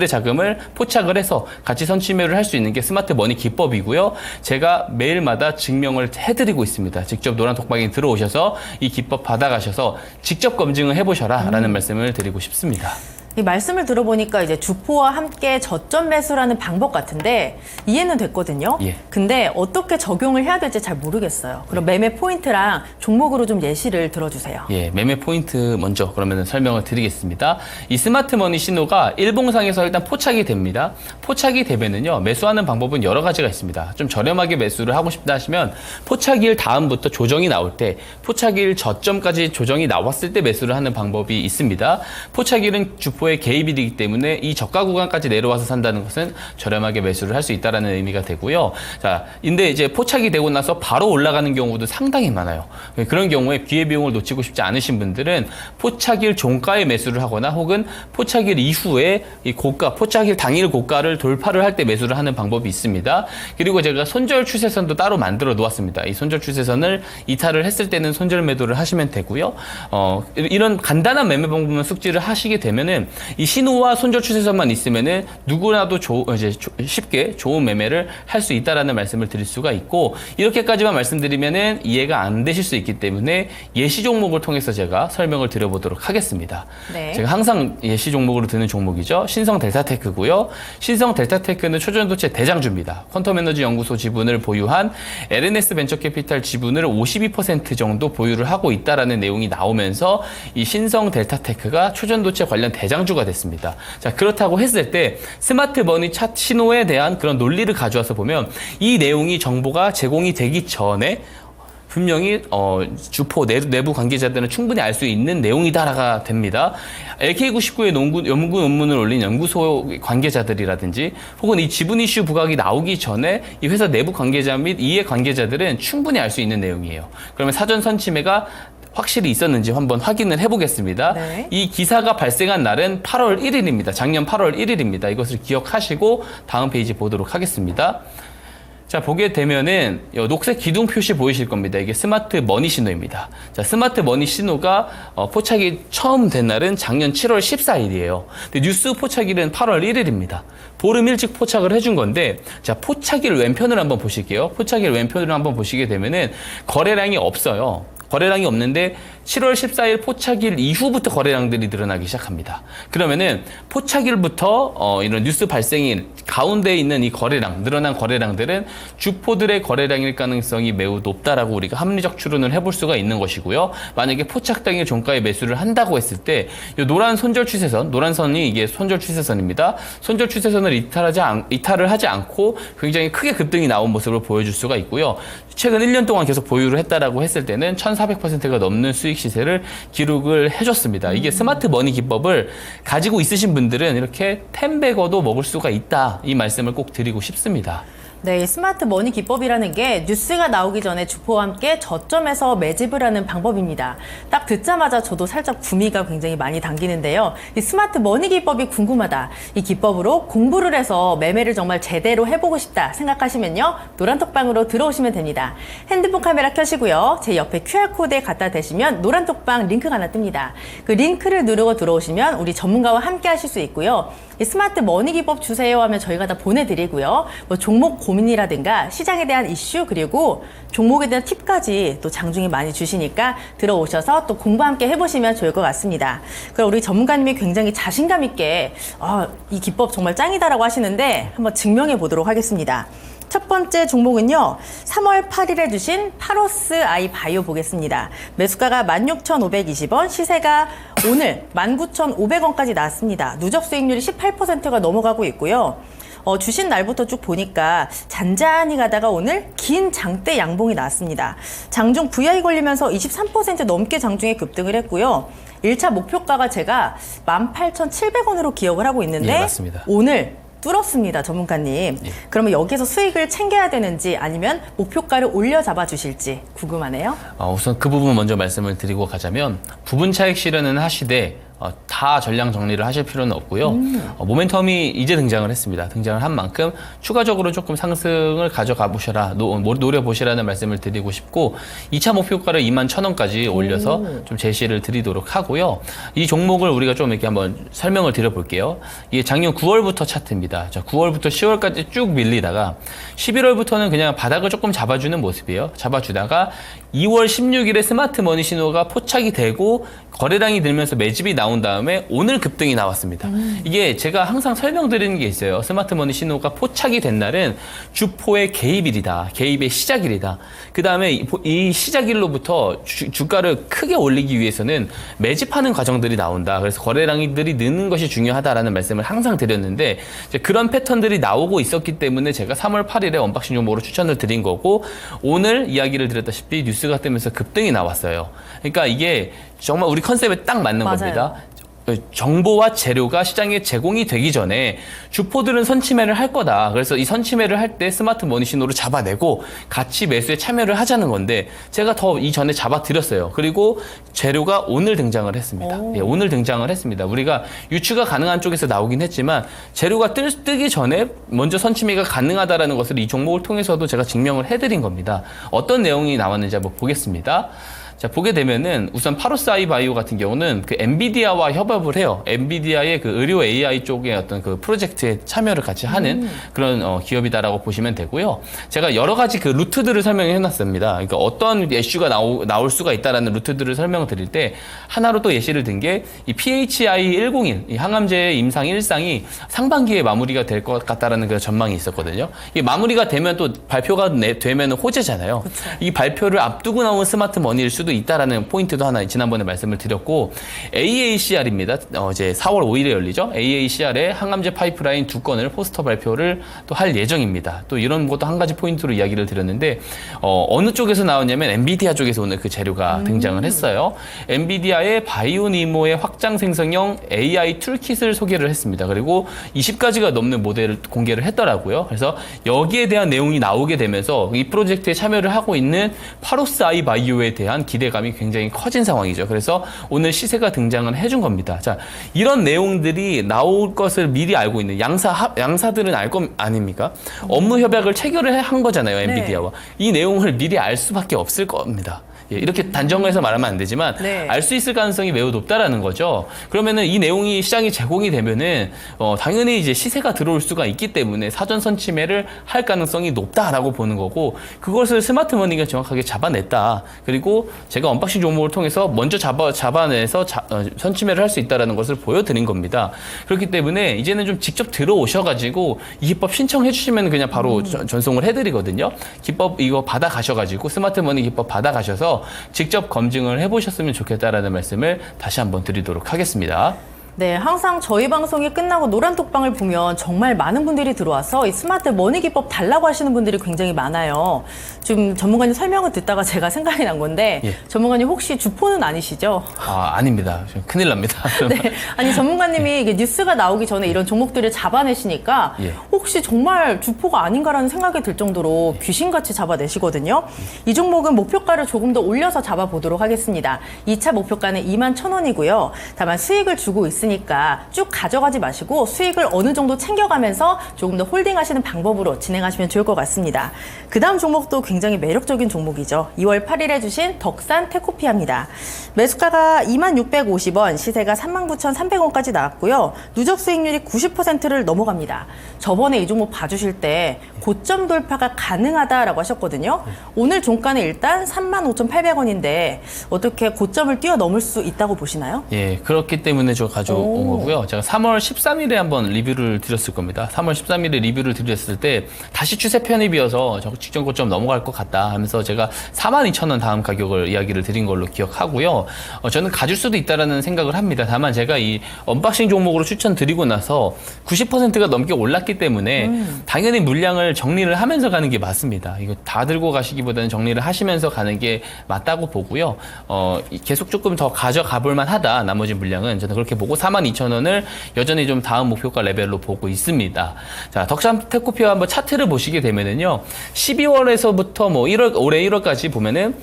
자금을 포착을 해서 같이 선침해를 할 수 있는 게 스마트 머니 기법이고요. 제가 매일마다 증명을 해드리고 있습니다. 직접 노란톡방에 들어오셔서 이 기법 받아가셔서 직접 검증을 해보셔라라는 말씀을 드리고 싶습니다. 이 말씀을 들어보니까 이제 주포와 함께 저점 매수라는 방법 같은데 이해는 됐거든요. 예. 근데 어떻게 적용을 해야 될지 잘 모르겠어요. 그럼 매매 포인트랑 종목으로 좀 예시를 들어주세요. 예, 매매 포인트 먼저 그러면 설명을 드리겠습니다. 이 스마트 머니 신호가 일봉상에서 일단 포착이 됩니다. 포착이 되면은요, 매수하는 방법은 여러 가지가 있습니다. 좀 저렴하게 매수를 하고 싶다 하시면 포착일 다음부터 조정이 나올 때, 포착일 저점까지 조정이 나왔을 때 매수를 하는 방법이 있습니다. 포착일은 주포의 개입이 되기 때문에 이 저가 구간까지 내려와서 산다는 것은 저렴하게 매수를 할 수 있다는 의미가 되고요. 자, 근데 이제 포착이 되고 나서 바로 올라가는 경우도 상당히 많아요. 그런 경우에 기회비용을 놓치고 싶지 않으신 분들은 포착일 종가에 매수를 하거나 혹은 포착일 이후에 이 고가, 포착일 당일 고가를 돌파를 할 때 매수를 하는 방법이 있습니다. 그리고 제가 손절 추세선도 따로 만들어 놓았습니다. 이 손절 추세선을 이탈을 했을 때는 손절 매도를 하시면 되고요. 이런 간단한 매매 방법만 숙지를 하시게 되면은 이 신호와 손절 추세선만 있으면은 누구나도 쉽게 좋은 매매를 할 수 있다라는 말씀을 드릴 수가 있고, 이렇게까지만 말씀드리면은 이해가 안 되실 수 있기 때문에 예시 종목을 통해서 제가 설명을 드려보도록 하겠습니다. 네. 제가 항상 예시 종목으로 드는 종목이죠. 신성 델타테크고요. 신성 델타테크는 초전도체 대장주입니다. 퀀텀에너지 연구소 지분을 보유한 LNS 벤처캐피탈 지분을 52% 정도 보유를 하고 있다라는 내용이 나오면서 이 신성 델타테크가 초전도체 관련 대장주가 됐습니다. 자, 그렇다고 했을 때 스마트머니 차트 신호에 대한 그런 논리를 가져와서 보면 이 내용이 정보가 제공이 되기 전에 분명히 주포 내부 관계자들은 충분히 알 수 있는 내용이다라가 됩니다. LK99에 연구 논문을 올린 연구소 관계자들이라든지 혹은 이 지분 이슈 부각이 나오기 전에 이 회사 내부 관계자 및 이해 관계자들은 충분히 알 수 있는 내용이에요. 그러면 사전 선침해가 확실히 있었는지 한번 확인을 해보겠습니다. 네. 이 기사가 발생한 날은 8월 1일입니다. 작년 8월 1일입니다. 이것을 기억하시고 다음 페이지 보도록 하겠습니다. 자, 보게 되면은 녹색 기둥 표시 보이실 겁니다. 이게 스마트 머니 신호입니다. 자, 스마트 머니 신호가 포착이 처음 된 날은 작년 7월 14일이에요. 근데 뉴스 포착일은 8월 1일입니다. 보름 일찍 포착을 해준 건데, 자, 포착일 왼편을 한번 보실게요. 포착일 왼편을 한번 보시게 되면은 거래량이 없어요. 거래량이 없는데 7월 14일 포착일 이후부터 거래량들이 늘어나기 시작합니다. 그러면은 포착일부터 이런 뉴스 발생일 가운데에 있는 이 거래량, 늘어난 거래량들은 주포들의 거래량일 가능성이 매우 높다라고 우리가 합리적 추론을 해볼 수가 있는 것이고요. 만약에 포착 당일 종가에 매수를 한다고 했을 때 이 노란 손절 추세선, 노란 선이 이게 손절 추세선입니다. 손절 추세선을 이탈을 하지 않고 굉장히 크게 급등이 나온 모습을 보여줄 수가 있고요. 최근 1년 동안 계속 보유를 했다라고 했을 때는 1,400%가 넘는 수익 시세를 기록을 해줬습니다. 이게 스마트 머니 기법을 가지고 있으신 분들은 이렇게 10배거도 먹을 수가 있다. 이 말씀을 꼭 드리고 싶습니다. 네, 스마트 머니 기법이라는 게 뉴스가 나오기 전에 주포와 함께 저점에서 매집을 하는 방법입니다. 딱 듣자마자 저도 살짝 구미가 굉장히 많이 당기는데요. 이 스마트 머니 기법이 궁금하다. 이 기법으로 공부를 해서 매매를 정말 제대로 해보고 싶다 생각하시면요. 노란톡방으로 들어오시면 됩니다. 핸드폰 카메라 켜시고요. 제 옆에 QR코드에 갖다 대시면 노란톡방 링크가 하나 뜹니다. 그 링크를 누르고 들어오시면 우리 전문가와 함께 하실 수 있고요. 이 스마트 머니 기법 주세요 하면 저희가 다 보내드리고요. 뭐 종목 고민이라든가 시장에 대한 이슈 그리고 종목에 대한 팁까지 또 장중에 많이 주시니까 들어오셔서 또 공부 함께 해보시면 좋을 것 같습니다. 그럼 우리 전문가님이 굉장히 자신감 있게 이 기법 정말 짱이다라고 하시는데 한번 증명해 보도록 하겠습니다. 첫 번째 종목은요. 3월 8일에 주신 파로스 아이 바이오 보겠습니다. 매수가가 16,520원, 시세가 오늘 19,500원까지 나왔습니다. 누적 수익률이 18%가 넘어가고 있고요. 주신 날부터 쭉 보니까 잔잔히 가다가 오늘 긴 장대 양봉이 나왔습니다. 장중 VI 걸리면서 23% 넘게 장중에 급등을 했고요. 1차 목표가가 제가 18,700원으로 기억을 하고 있는데 예, 맞습니다. 오늘 뚫었습니다, 전문가님. 예. 그러면 여기서 수익을 챙겨야 되는지 아니면 목표가를 올려 잡아 주실지 궁금하네요. 우선 그 부분 먼저 말씀을 드리고 가자면 부분 차익 실현은 하시되 다 전량 정리를 하실 필요는 없고요. 모멘텀이 이제 등장을 했습니다. 등장을 한 만큼 추가적으로 조금 상승을 가져가 보셔라, 노려보시라는 말씀을 드리고 싶고 2차 목표가를 21,000원까지 올려서 좀 제시를 드리도록 하고요. 이 종목을 우리가 좀 이렇게 한번 설명을 드려볼게요. 이게 작년 9월부터 차트입니다. 자, 9월부터 10월까지 쭉 밀리다가 11월부터는 그냥 바닥을 조금 잡아주는 모습이에요. 잡아주다가 2월 16일에 스마트 머니 신호가 포착이 되고 거래량이 늘면서 매집이 나온 다음에 오늘 급등이 나왔습니다. 이게 제가 항상 설명드리는 게 있어요. 스마트 머니 신호가 포착이 된 날은 주포의 개입일이다. 개입의 시작일이다. 그 다음에 이 시작일로부터 주가를 크게 올리기 위해서는 매집하는 과정들이 나온다. 그래서 거래량들이 느는 것이 중요하다라는 말씀을 항상 드렸는데 이제 그런 패턴들이 나오고 있었기 때문에 제가 3월 8일에 언박싱 종목으로 추천을 드린 거고 오늘 이야기를 드렸다시피 뉴스가 뜨면서 급등이 나왔어요. 그러니까 이게 정말 우리 컨셉에 딱 맞는 맞아요. 겁니다. 정보와 재료가 시장에 제공이 되기 전에 주포들은 선침해를 할 거다. 그래서 이 선침해를 할 때 스마트 머니 신호를 잡아내고 같이 매수에 참여를 하자는 건데 제가 더 이전에 잡아드렸어요. 그리고 재료가 오늘 등장을 했습니다. 예, 오늘 등장을 했습니다. 우리가 유추가 가능한 쪽에서 나오긴 했지만 재료가 뜨기 전에 먼저 선침해가 가능하다라는 것을 이 종목을 통해서도 제가 증명을 해드린 겁니다. 어떤 내용이 나왔는지 한번 보겠습니다. 자, 보게 되면은 우선 파로스아이 바이오 같은 경우는 그 엔비디아와 협업을 해요. 엔비디아의 그 의료 AI 쪽의 어떤 그 프로젝트에 참여를 같이 하는 그런 기업이다라고 보시면 되고요. 제가 여러 가지 그 루트들을 설명해 놨습니다. 그러니까 어떤 이슈가 나올 수가 있다라는 루트들을 설명을 드릴 때 하나로 또 예시를 든 게 이 PHI-101, 이 항암제 임상 1상이 상반기에 마무리가 될 것 같다라는 그 전망이 있었거든요. 이 마무리가 되면 또 발표가 되면 호재잖아요. 그쵸. 이 발표를 앞두고 나온 스마트 머니일 수도 있다라는 포인트도 하나 지난번에 말씀을 드렸고, AACR입니다. 이제 4월 5일에 열리죠. AACR의 항암제 파이프라인 2건을 포스터 발표를 또 할 예정입니다. 또 이런 것도 한 가지 포인트로 이야기를 드렸는데, 어느 쪽에서 나왔냐면 엔비디아 쪽에서 오늘 그 재료가 등장을 했어요. 엔비디아의 바이오니모의 확장 생성형 AI 툴킷을 소개를 했습니다. 그리고 20가지가 넘는 모델을 공개를 했더라고요. 그래서 여기에 대한 내용이 나오게 되면서 이 프로젝트에 참여를 하고 있는 파로스아이 바이오에 대한 기대감이 굉장히 커진 상황이죠. 그래서 오늘 시세가 등장을 해준 겁니다. 자, 이런 내용들이 나올 것을 미리 알고 있는 양사들은 알 것 아닙니까? 업무 협약을 체결을 한 거잖아요, 엔비디아와. 네. 이 내용을 미리 알 수밖에 없을 겁니다. 이렇게 단정해서 말하면 안 되지만 네. 알 수 있을 가능성이 매우 높다라는 거죠. 그러면은 이 내용이 시장에 제공이 되면은 당연히 이제 시세가 들어올 수가 있기 때문에 사전 선침해를 할 가능성이 높다라고 보는 거고, 그것을 스마트머니가 정확하게 잡아냈다. 그리고 제가 언박싱 종목을 통해서 먼저 잡아내서 선침해를 할 수 있다라는 것을 보여드린 겁니다. 그렇기 때문에 이제는 좀 직접 들어오셔가지고 이 기법 신청해 주시면 그냥 바로 전송을 해드리거든요. 기법 이거 받아가셔가지고 스마트머니 기법 받아가셔서 직접 검증을 해보셨으면 좋겠다라는 말씀을 다시 한번 드리도록 하겠습니다. 네, 항상 저희 방송이 끝나고 노란톡방을 보면 정말 많은 분들이 들어와서 이 스마트 머니 기법 달라고 하시는 분들이 굉장히 많아요. 지금 전문가님 설명을 듣다가 제가 생각이 난 건데, 예. 전문가님 혹시 주포는 아니시죠? 아닙니다. 큰일 납니다. 네, 아니 전문가님이 이게 뉴스가 나오기 전에 이런 종목들을 잡아내시니까 예. 혹시 정말 주포가 아닌가라는 생각이 들 정도로 귀신같이 잡아내시거든요. 이 종목은 목표가를 조금 더 올려서 잡아보도록 하겠습니다. 2차 목표가는 21,000원이고요. 다만 수익을 주고 있으니까 쭉 가져가지 마시고 수익을 어느 정도 챙겨가면서 조금 더 홀딩하시는 방법으로 진행하시면 좋을 것 같습니다. 그 다음 종목도 굉장히 매력적인 종목이죠. 2월 8일에 주신 덕산 테코피아입니다. 매수가가 2650원, 시세가 39,300원까지 나왔고요. 누적 수익률이 90%를 넘어갑니다. 저번에 이 종목 봐주실 때 고점 돌파가 가능하다라고 하셨거든요. 오늘 종가는 일단 35,800원인데 어떻게 고점을 뛰어넘을 수 있다고 보시나요? 예, 그렇기 때문에 저 가져온 거고요. 제가 3월 13일에 한번 리뷰를 드렸을 겁니다. 3월 13일에 리뷰를 드렸을 때 다시 추세 편입이어서 직전 고점 넘어갈 것 같다 하면서 제가 42,000원 다음 가격을 이야기를 드린 걸로 기억하고요. 저는 가질 수도 있다라는 생각을 합니다. 다만 제가 이 언박싱 종목으로 추천드리고 나서 90%가 넘게 올랐기 때문에 당연히 물량을 정리를 하면서 가는 게 맞습니다. 이거 다 들고 가시기보다는 정리를 하시면서 가는 게 맞다고 보고요. 계속 조금 더 가져가 볼만 하다. 나머지 물량은 저는 그렇게 보고 42,000원을 여전히 좀 다음 목표가 레벨로 보고 있습니다. 자, 덕산 테코피아 한번 차트를 보시게 되면은요. 12월에서부터 뭐 올해 1월까지 보면은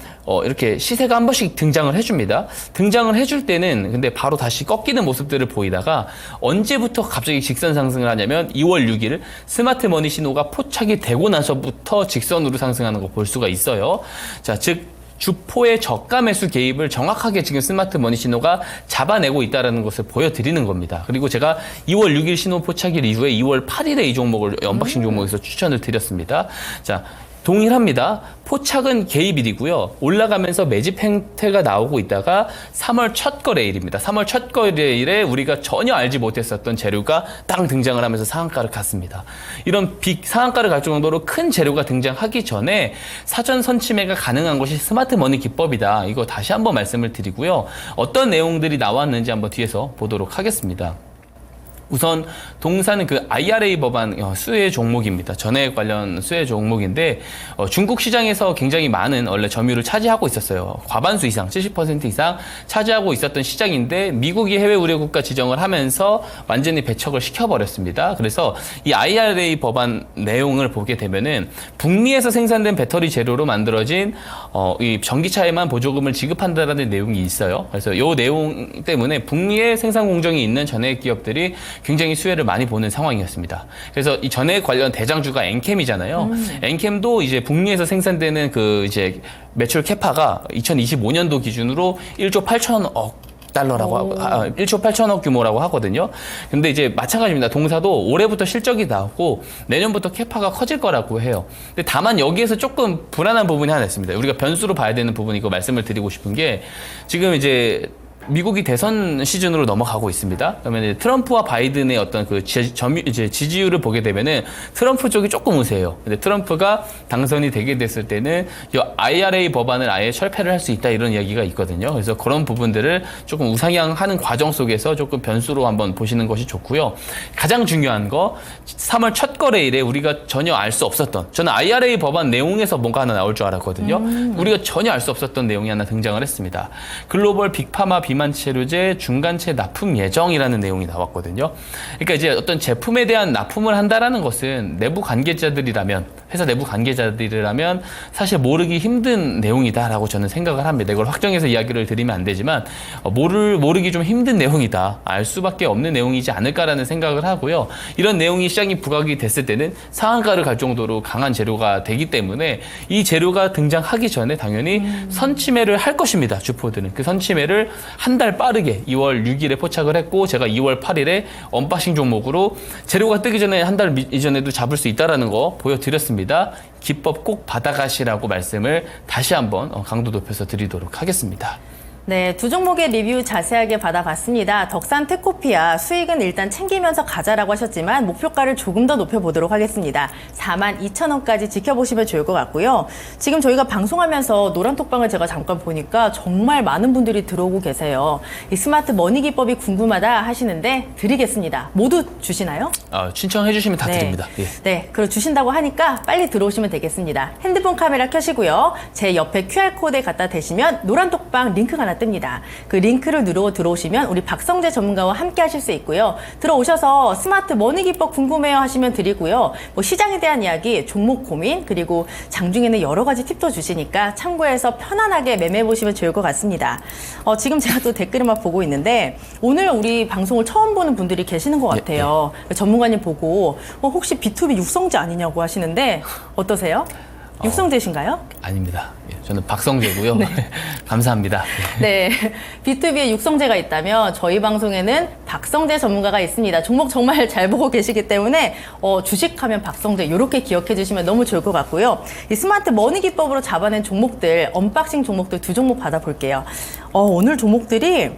이렇게 시세가 한 번씩 등장을 해줍니다. 등장을 해줄 때는 근데 바로 다시 꺾이는 모습들을 보이다가 언제부터 갑자기 직선 상승을 하냐면 2월 6일 스마트 머니 신호가 포착이 되고 나서부터 직선으로 상승하는 거 볼 수가 있어요. 자, 즉 주포의 저가 매수 개입을 정확하게 지금 스마트 머니 신호가 잡아내고 있다는 것을 보여드리는 겁니다. 그리고 제가 2월 6일 신호 포착일 이후에 2월 8일에 이 종목을 언박싱 종목에서 추천을 드렸습니다. 자, 동일합니다. 포착은 개입일이고요. 올라가면서 매집 행태가 나오고 있다가 3월 첫 거래일입니다. 3월 첫 거래일에 우리가 전혀 알지 못했었던 재료가 땅 등장을 하면서 상한가를 갔습니다. 이런 빅 상한가를 갈 정도로 큰 재료가 등장하기 전에 사전 선침해가 가능한 것이 스마트 머니 기법이다. 이거 다시 한번 말씀을 드리고요. 어떤 내용들이 나왔는지 한번 뒤에서 보도록 하겠습니다. 우선 동사는 그 IRA 법안 수혜 종목입니다. 전액 관련 수혜 종목인데 중국 시장에서 굉장히 많은 원래 점유율을 차지하고 있었어요. 과반수 이상, 70% 이상 차지하고 있었던 시장인데 미국이 해외 우려국가 지정을 하면서 완전히 배척을 시켜버렸습니다. 그래서 이 IRA 법안 내용을 보게 되면은 북미에서 생산된 배터리 재료로 만들어진 이 전기차에만 보조금을 지급한다라는 내용이 있어요. 그래서 이 내용 때문에 북미에 생산 공정이 있는 전액 기업들이 굉장히 수혜를 많이 보는 상황이었습니다. 그래서 이 전에 관련 대장주가 엔캠이잖아요. 엔캠도 이제 북미에서 생산되는 그 이제 매출 캐파가 2025년도 기준으로 1조 8천억 달러라고 하고 1조 8천억 규모라고 하거든요. 근데 이제 마찬가지입니다. 동사도 올해부터 실적이 나오고 내년부터 캐파가 커질 거라고 해요. 근데 다만 여기에서 조금 불안한 부분이 하나 있습니다. 우리가 변수로 봐야 되는 부분이고 말씀을 드리고 싶은 게 지금 이제 미국이 대선 시즌으로 넘어가고 있습니다. 그러면 이제 트럼프와 바이든의 어떤 그 지지율을 보게 되면은 트럼프 쪽이 조금 우세해요. 근데 트럼프가 당선이 되게 됐을 때는 이 IRA 법안을 아예 철폐를 할 수 있다 이런 이야기가 있거든요. 그래서 그런 부분들을 조금 우상향하는 과정 속에서 조금 변수로 한번 보시는 것이 좋고요. 가장 중요한 거 3월 첫 거래일에 우리가 전혀 알 수 없었던 저는 IRA 법안 내용에서 뭔가 하나 나올 줄 알았거든요. 우리가 전혀 알 수 없었던 내용이 하나 등장을 했습니다. 글로벌 빅파마 비만 치료제 중간체 납품 예정이라는 내용이 나왔거든요. 그러니까 이제 어떤 제품에 대한 납품을 한다라는 것은 내부 관계자들이라면 회사 내부 관계자들이라면 사실 모르기 힘든 내용이다라고 저는 생각을 합니다. 이걸 확정해서 이야기를 드리면 안 되지만 모르기 좀 힘든 내용이다. 알 수밖에 없는 내용이지 않을까라는 생각을 하고요. 이런 내용이 시장이 부각이 됐을 때는 상한가를 갈 정도로 강한 재료가 되기 때문에 이 재료가 등장하기 전에 당연히 선침해를 할 것입니다. 주포들은. 그 선침해를 한 달 빠르게 2월 6일에 포착을 했고 제가 2월 8일에 언박싱 종목으로 재료가 뜨기 전에 한 달 이전에도 잡을 수 있다는 거 보여드렸습니다. 기법 꼭 받아가시라고 말씀을 다시 한번 강도 높여서 드리도록 하겠습니다. 네, 두 종목의 리뷰 자세하게 받아봤습니다. 덕산 테코피아 수익은 일단 챙기면서 가자라고 하셨지만 목표가를 조금 더 높여보도록 하겠습니다. 42,000원까지 지켜보시면 좋을 것 같고요. 지금 저희가 방송하면서 노란톡방을 제가 잠깐 보니까 정말 많은 분들이 들어오고 계세요. 이 스마트 머니 기법이 궁금하다 하시는데 드리겠습니다. 모두 주시나요? 신청해 주시면 다 드립니다. 예. 네, 그럼 주신다고 하니까 빨리 들어오시면 되겠습니다. 핸드폰 카메라 켜시고요. 제 옆에 QR코드에 갖다 대시면 노란톡방 링크가 하나 뜹니다. 그 링크를 누르고 들어오시면 우리 박성재 전문가와 함께 하실 수 있고요. 들어오셔서 스마트 머니 기법 궁금해요 하시면 드리고요. 뭐 시장에 대한 이야기, 종목 고민, 그리고 장중에는 여러 가지 팁도 주시니까 참고해서 편안하게 매매해 보시면 좋을 것 같습니다. 지금 제가 또 댓글을 막 보고 있는데 오늘 우리 방송을 처음 보는 분들이 계시는 것 같아요. 전문가님 보고 혹시 B2B 육성재 아니냐고 하시는데 어떠세요? 육성재신가요? 아닙니다. 저는 박성재고요. 네. 감사합니다. 네, B2B에 육성재가 있다면 저희 방송에는 박성재 전문가가 있습니다. 종목 정말 잘 보고 계시기 때문에 주식하면 박성재 이렇게 기억해 주시면 너무 좋을 것 같고요. 이 스마트 머니 기법으로 잡아낸 종목들, 언박싱 종목들 두 종목 받아볼게요. 오늘 종목들이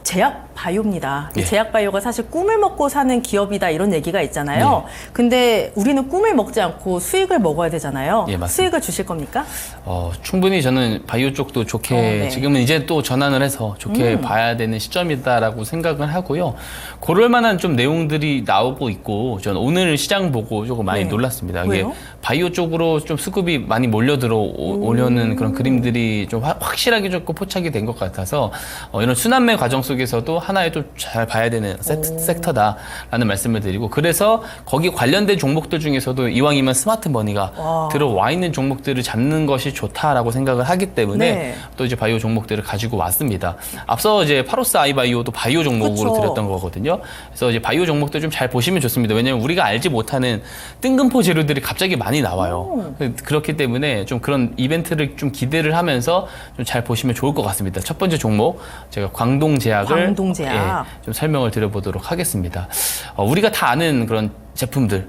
제약 바이오입니다. 예. 제약 바이오가 사실 꿈을 먹고 사는 기업이다 이런 얘기가 있잖아요. 네. 근데 우리는 꿈을 먹지 않고 수익을 먹어야 되잖아요. 예, 맞습니다. 수익을 주실 겁니까? 충분히 저는 바이오 쪽도 좋게 네. 지금은 이제 또 전환을 해서 좋게 봐야 되는 시점이다라고 생각을 하고요. 그럴 만한 좀 내용들이 나오고 있고 저는 오늘 시장 보고 조금 많이 네. 놀랐습니다. 이게 왜요? 바이오 쪽으로 좀 수급이 많이 몰려들어오려는 그런 그림들이 좀 확실하게 조금 포착이 된 것 같아서 이런 순환매 과정 속에서도 하나의 좀 잘 봐야 되는 섹터다라는 말씀을 드리고 그래서 거기 관련된 종목들 중에서도 이왕이면 스마트 머니가 들어와 있는 종목들을 잡는 것이 좋다라고 생각을 하기 때문에 네. 또 이제 바이오 종목들을 가지고 왔습니다. 앞서 이제 파로스 아이바이오도 바이오 종목으로 그쵸. 드렸던 거거든요. 그래서 이제 바이오 종목들 좀 잘 보시면 좋습니다. 왜냐하면 우리가 알지 못하는 뜬금포 재료들이 갑자기 많이 나와요. 그렇기 때문에 좀 그런 이벤트를 좀 기대를 하면서 좀 잘 보시면 좋을 것 같습니다. 첫 번째 종목 제가 광동제약을 광동제약. 좀 설명을 드려보도록 하겠습니다. 우리가 다 아는 그런 제품들,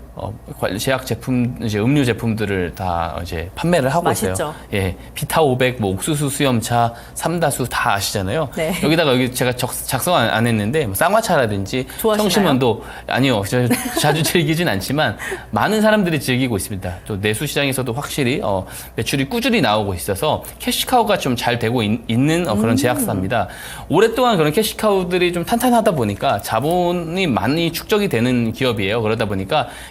제약 제품, 이제 음료 제품들을 다 이제 판매를 하고 맛있죠. 있어요. 예, 비타 500, 뭐 옥수수 수염차, 삼다수 다 아시잖아요. 네. 여기다가 여기 제가 작성 안 했는데 뭐 쌍화차라든지 좋아하시나요? 청심원도 아니요, 자주 즐기진 않지만 많은 사람들이 즐기고 있습니다. 또 내수 시장에서도 확실히 매출이 꾸준히 나오고 있어서 캐시카우가 좀 잘 되고 있는 그런 제약사입니다. 오랫동안 그런 캐시카우들이 좀 탄탄하다 보니까 자본이 많이 축적이 되는 기업이에요. 그러다 보니까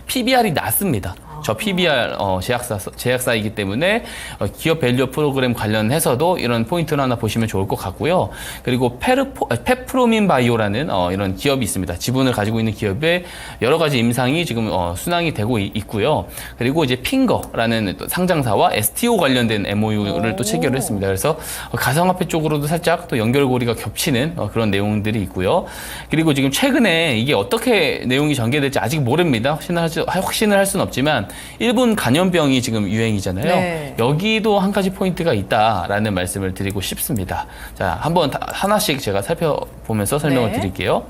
PBR이 낮습니다. 저 PBR 제약사이기 때문에 기업 밸류 프로그램 관련해서도 이런 포인트를 하나 보시면 좋을 것 같고요. 그리고 페프로민 바이오라는 이런 기업이 있습니다. 지분을 가지고 있는 기업에 여러 가지 임상이 지금 순항이 되고 있고요. 그리고 이제 핑거라는 또 상장사와 STO 관련된 MOU를 또 체결을 했습니다. 그래서 가상화폐 쪽으로도 살짝 또 연결고리가 겹치는 그런 내용들이 있고요. 그리고 지금 최근에 이게 어떻게 내용이 전개될지 아직 모릅니다. 확신을 할 수는 없지만 일본 간염병이 지금 유행이잖아요. 네. 여기도 한 가지 포인트가 있다라는 말씀을 드리고 싶습니다. 자, 한번 하나씩 제가 살펴보면서 설명을 네. 드릴게요.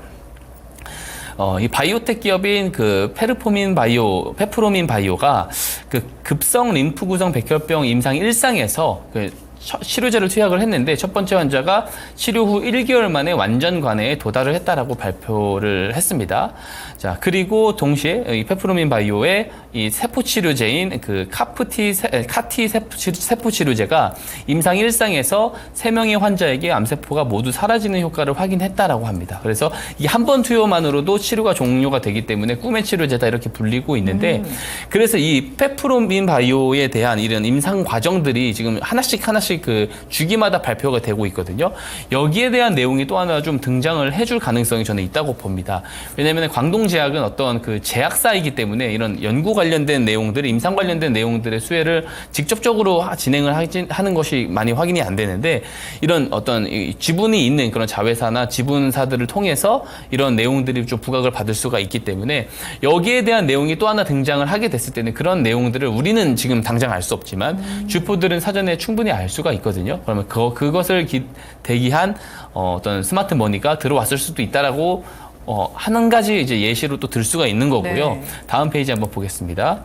이 바이오텍 기업인 그 페프로민 바이오가 그 급성 림프 구성 백혈병 임상 1상에서 그 치료제를 투약을 했는데 첫 번째 환자가 치료 후 1개월 만에 완전 관해에 도달을 했다라고 발표를 했습니다. 자, 그리고 동시에 이 페프로민 바이오의 이 세포 치료제인 그 카티 세포 치료제가 임상 1상에서 3명의 환자에게 암세포가 모두 사라지는 효과를 확인했다라고 합니다. 그래서 이 한 번 투여만으로도 치료가 종료가 되기 때문에 꿈의 치료제다 이렇게 불리고 있는데 그래서 이 페프로민 바이오에 대한 이런 임상 과정들이 지금 하나씩 그 주기마다 발표가 되고 있거든요. 여기에 대한 내용이 또 하나 좀 등장을 해줄 가능성이 저는 있다고 봅니다. 왜냐하면 광동제약은 어떤 그 제약사이기 때문에 이런 연구 관련된 내용들, 임상 관련된 내용들의 수혜를 직접적으로 진행을 하는 것이 많이 확인이 안 되는데 이런 어떤 지분이 있는 그런 자회사나 지분사들을 통해서 이런 내용들이 좀 부각을 받을 수가 있기 때문에 여기에 대한 내용이 또 하나 등장을 하게 됐을 때는 그런 내용들을 우리는 지금 당장 알 수 없지만 주포들은 사전에 충분히 알 수가 있거든요. 그러면 그것을 대기한 어떤 스마트 머니가 들어왔을 수도 있다라고 한 가지 이제 예시로 또 들 수가 있는 거고요. 네. 다음 페이지 한번 보겠습니다.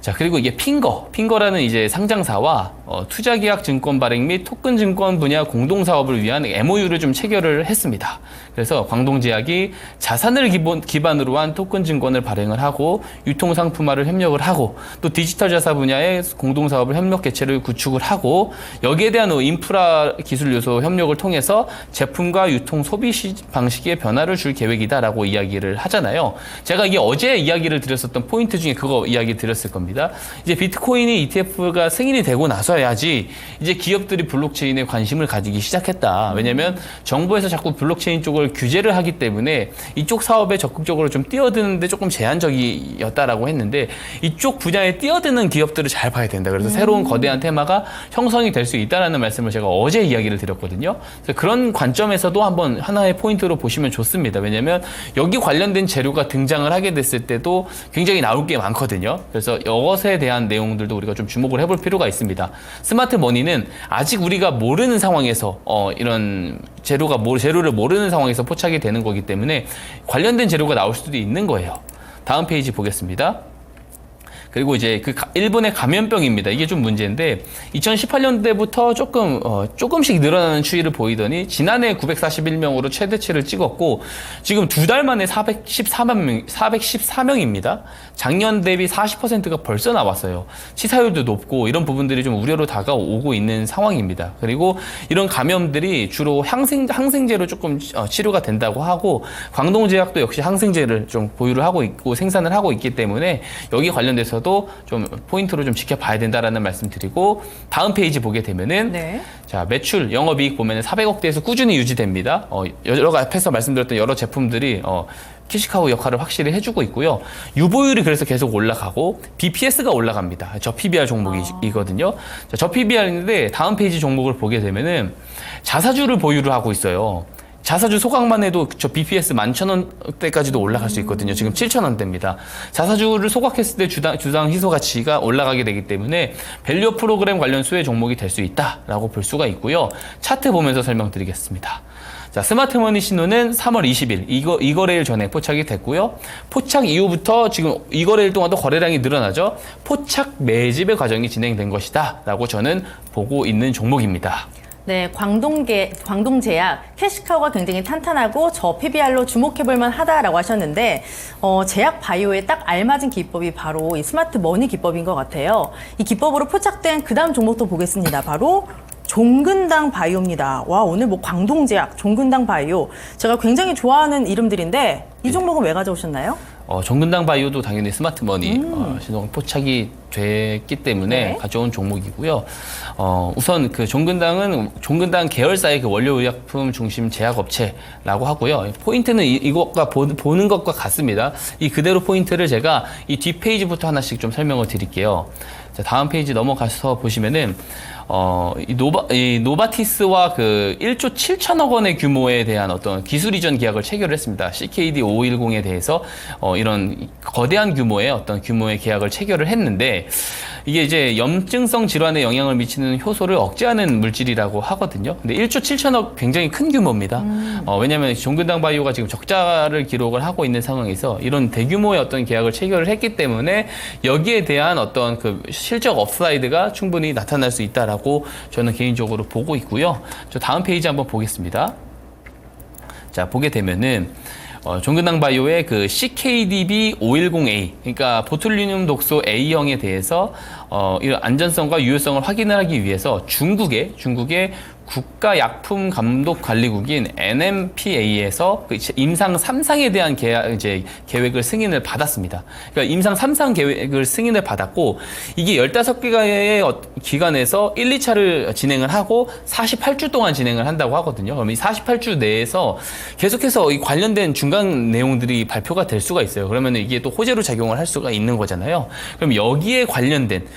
자, 그리고 이게 핑거라는 이제 상장사와 투자계약 증권 발행 및 토큰 증권 분야 공동 사업을 위한 MOU를 좀 체결을 했습니다. 그래서 광동제약이 자산을 기반으로 한 토큰 증권을 발행을 하고 유통 상품화를 협력을 하고 또 디지털 자산 분야의 공동 사업을 협력 개체를 구축을 하고 여기에 대한 인프라 기술 요소 협력을 통해서 제품과 유통 소비 방식의 변화를 줄 계획이다라고 이야기를 하잖아요. 제가 이게 어제 이야기를 드렸었던 포인트 중에 그거 이야기 드렸을 겁니다. 이제 비트코인이 ETF가 승인이 되고 나서야지 이제 기업들이 블록체인에 관심을 가지기 시작했다. 왜냐하면 정부에서 자꾸 블록체인 쪽을 규제를 하기 때문에 이쪽 사업에 적극적으로 좀 뛰어드는데 조금 제한적이었다라고 했는데 이쪽 분야에 뛰어드는 기업들을 잘 봐야 된다. 그래서 새로운 거대한 테마가 형성이 될 수 있다라는 말씀을 제가 어제 이야기를 드렸거든요. 그래서 그런 관점에서도 한번 하나의 포인트로 보시면 좋습니다. 왜냐하면 여기 관련된 재료가 등장을 하게 됐을 때도 굉장히 나올 게 많거든요. 그래서 이것에 대한 내용들도 우리가 좀 주목을 해볼 필요가 있습니다. 스마트 머니는 아직 우리가 모르는 상황에서 이런 재료를 모르는 상황에서 포착이 되는 거기 때문에 관련된 재료가 나올 수도 있는 거예요. 다음 페이지 보겠습니다. 그리고 이제 일본의 감염병입니다. 이게 좀 문제인데 2018년대부터 조금씩 늘어나는 추이를 보이더니 지난해 941명으로 최대치를 찍었고 지금 2달 만에 414명입니다. 작년 대비 40%가 벌써 나왔어요. 치사율도 높고 이런 부분들이 좀 우려로 다가오고 있는 상황입니다. 그리고 이런 감염들이 주로 항생제로 조금 치료가 된다고 하고 광동제약도 역시 항생제를 좀 보유를 하고 있고 생산을 하고 있기 때문에 여기 관련돼서 좀 포인트로 좀 지켜봐야 된다라는 말씀드리고 다음 페이지 보게 되면은 네. 자 매출 영업이익 보면은 400억대에서 꾸준히 유지됩니다. 여러 앞에서 말씀드렸던 여러 제품들이 캐시카우 역할을 확실히 해주고 있고요. 유보율이 그래서 계속 올라가고 BPS가 올라갑니다. 저 PBR 종목이거든요. 저 PBR인데 다음 페이지 종목을 보게 되면은 자사주를 보유를 하고 있어요. 자사주 소각만 해도 저 BPS 11,000원대까지도 올라갈 수 있거든요. 지금 7,000원대입니다. 자사주를 소각했을 때 주당 희소 가치가 올라가게 되기 때문에 밸류 프로그램 관련 수혜 종목이 될 수 있다라고 볼 수가 있고요. 차트 보면서 설명드리겠습니다. 자, 스마트머니 신호는 3월 20일 이 거래일 전에 포착이 됐고요. 포착 이후부터 지금 이 거래일 동안도 거래량이 늘어나죠. 포착 매집의 과정이 진행된 것이다 라고 저는 보고 있는 종목입니다. 네, 광동제약 캐시카우가 굉장히 탄탄하고 저 PBR로 주목해볼만 하다라고 하셨는데 제약 바이오에 딱 알맞은 기법이 바로 이 스마트 머니 기법인 것 같아요. 이 기법으로 포착된 그 다음 종목도 보겠습니다. 바로 종근당 바이오입니다. 와, 오늘 광동제약, 종근당 바이오 제가 굉장히 좋아하는 이름들인데 이 종목은 왜 가져오셨나요? 종근당 바이오도 당연히 스마트머니 신호가 포착이 됐기 때문에 네. 가져온 종목이고요. 우선 그 종근당 계열사의 그 원료의약품 중심 제약업체라고 하고요. 포인트는 이것과 보는 것과 같습니다. 이 그대로 포인트를 제가 이 뒷페이지부터 하나씩 좀 설명을 드릴게요. 자, 다음 페이지 넘어가서 보시면은 이 노바티스와 그 1조 7천억 원의 규모에 대한 어떤 기술 이전 계약을 체결을 했습니다. CKD 5510에 대해서 이런 거대한 규모의 어떤 규모의 계약을 체결을 했는데 이게 이제 염증성 질환에 영향을 미치는 효소를 억제하는 물질이라고 하거든요. 근데 1조 7천억 굉장히 큰 규모입니다. 왜냐하면 종근당 바이오가 지금 적자를 기록을 하고 있는 상황에서 이런 대규모의 어떤 계약을 체결을 했기 때문에 여기에 대한 어떤 그 실적 업사이드가 충분히 나타날 수 있다라고 저는 개인적으로 보고 있고요. 저 다음 페이지 한번 보겠습니다. 자, 보게 되면은 종근당 바이오의 그 CKDB510A, 그러니까 보툴리늄 독소 A형에 대해서 이런 안전성과 유효성을 확인을 하기 위해서 중국의 국가약품감독관리국인 NMPA에서 그 임상 3상에 대한 계획을 승인을 받았습니다. 그러니까 임상 3상 계획을 승인을 받았고 이게 15개의 기관에서 1, 2차를 진행을 하고 48주 동안 진행을 한다고 하거든요. 그럼 이 48주 내에서 계속해서 이 관련된 중간 내용들이 발표가 될 수가 있어요. 그러면 이게 또 호재로 작용을 할 수가 있는 거잖아요. 그럼 여기에 관련된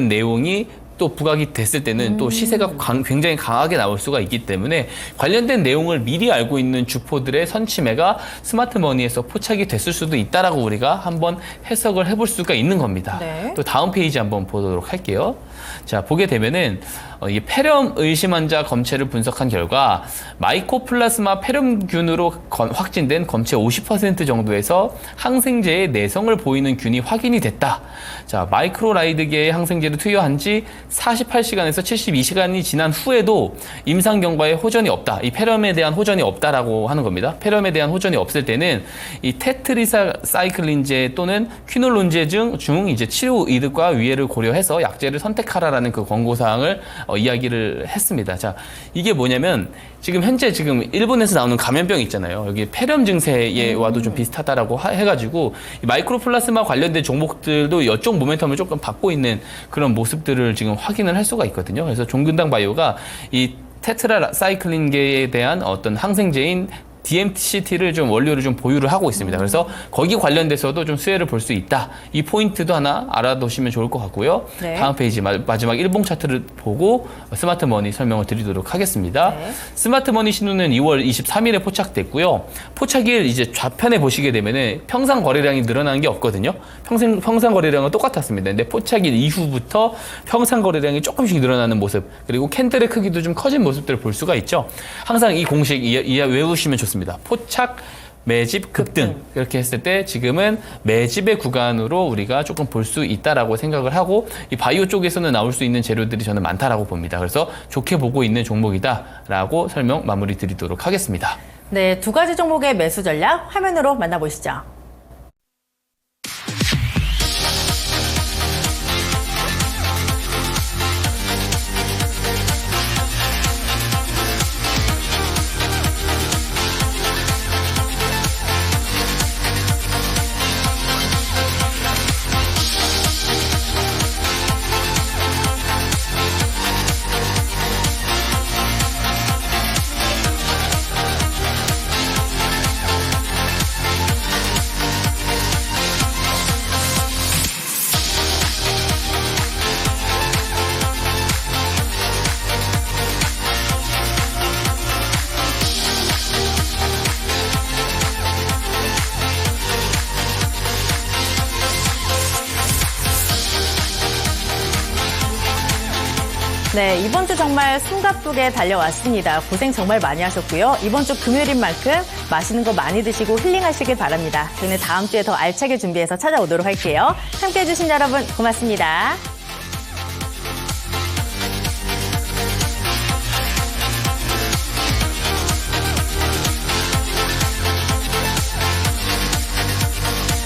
내용이 또 부각이 됐을 때는 또 시세가 굉장히 강하게 나올 수가 있기 때문에 관련된 내용을 미리 알고 있는 주포들의 선취매가 스마트머니에서 포착이 됐을 수도 있다라고 우리가 한번 해석을 해볼 수가 있는 겁니다. 네. 또 다음 페이지 한번 보도록 할게요. 자, 보게 되면은 이 폐렴 의심 환자 검체를 분석한 결과 마이코플라스마 폐렴균으로 확진된 검체 50% 정도에서 항생제의 내성을 보이는 균이 확인이 됐다. 자, 마이크로라이드계의 항생제를 투여한 지 48시간에서 72시간이 지난 후에도 임상 경과에 호전이 없다. 이 폐렴에 대한 호전이 없다라고 하는 겁니다. 폐렴에 대한 호전이 없을 때는 이 테트리사이클린제 또는 퀴놀론제 중 이제 치료 이득과 위해를 고려해서 약제를 선택하라라는 그 권고 사항을 이야기를 했습니다. 자, 이게 뭐냐면 현재 일본에서 나오는 감염병 있잖아요. 여기 폐렴 증세와도 좀 비슷하다라고 해가지고 이 마이크로플라스마 관련된 종목들도 이쪽 모멘텀을 조금 받고 있는 그런 모습들을 지금 확인을 할 수가 있거든요. 그래서 종근당 바이오가 이 테트라사이클린계에 대한 어떤 항생제인 DMCT를 좀 원료를 좀 보유를 하고 있습니다. 그래서 거기 관련돼서도 좀 수혜를 볼 수 있다. 이 포인트도 하나 알아두시면 좋을 것 같고요. 네. 다음 페이지 마지막 일봉 차트를 보고 스마트머니 설명을 드리도록 하겠습니다. 네. 스마트머니 신호는 2월 23일에 포착됐고요. 포착일 이제 좌편에 보시게 되면은 평상 거래량이 늘어나는 게 없거든요. 평상 거래량은 똑같았습니다. 근데 포착일 이후부터 평상 거래량이 조금씩 늘어나는 모습, 그리고 캔들의 크기도 좀 커진 모습들을 볼 수가 있죠. 항상 이 공식 외우시면 좋습니다. 포착, 매집, 급등. 이렇게 했을 때 지금은 매집의 구간으로 우리가 조금 볼 수 있다라고 생각을 하고 이 바이오 쪽에서는 나올 수 있는 재료들이 저는 많다라고 봅니다. 그래서 좋게 보고 있는 종목이다라고 설명 마무리 드리도록 하겠습니다. 네, 두 가지 종목의 매수 전략 화면으로 만나보시죠. 네, 이번 주 정말 숨가쁘게 달려왔습니다. 고생 정말 많이 하셨고요. 이번 주 금요일인 만큼 맛있는 거 많이 드시고 힐링하시길 바랍니다. 저희는 다음 주에 더 알차게 준비해서 찾아오도록 할게요. 함께해 주신 여러분 고맙습니다.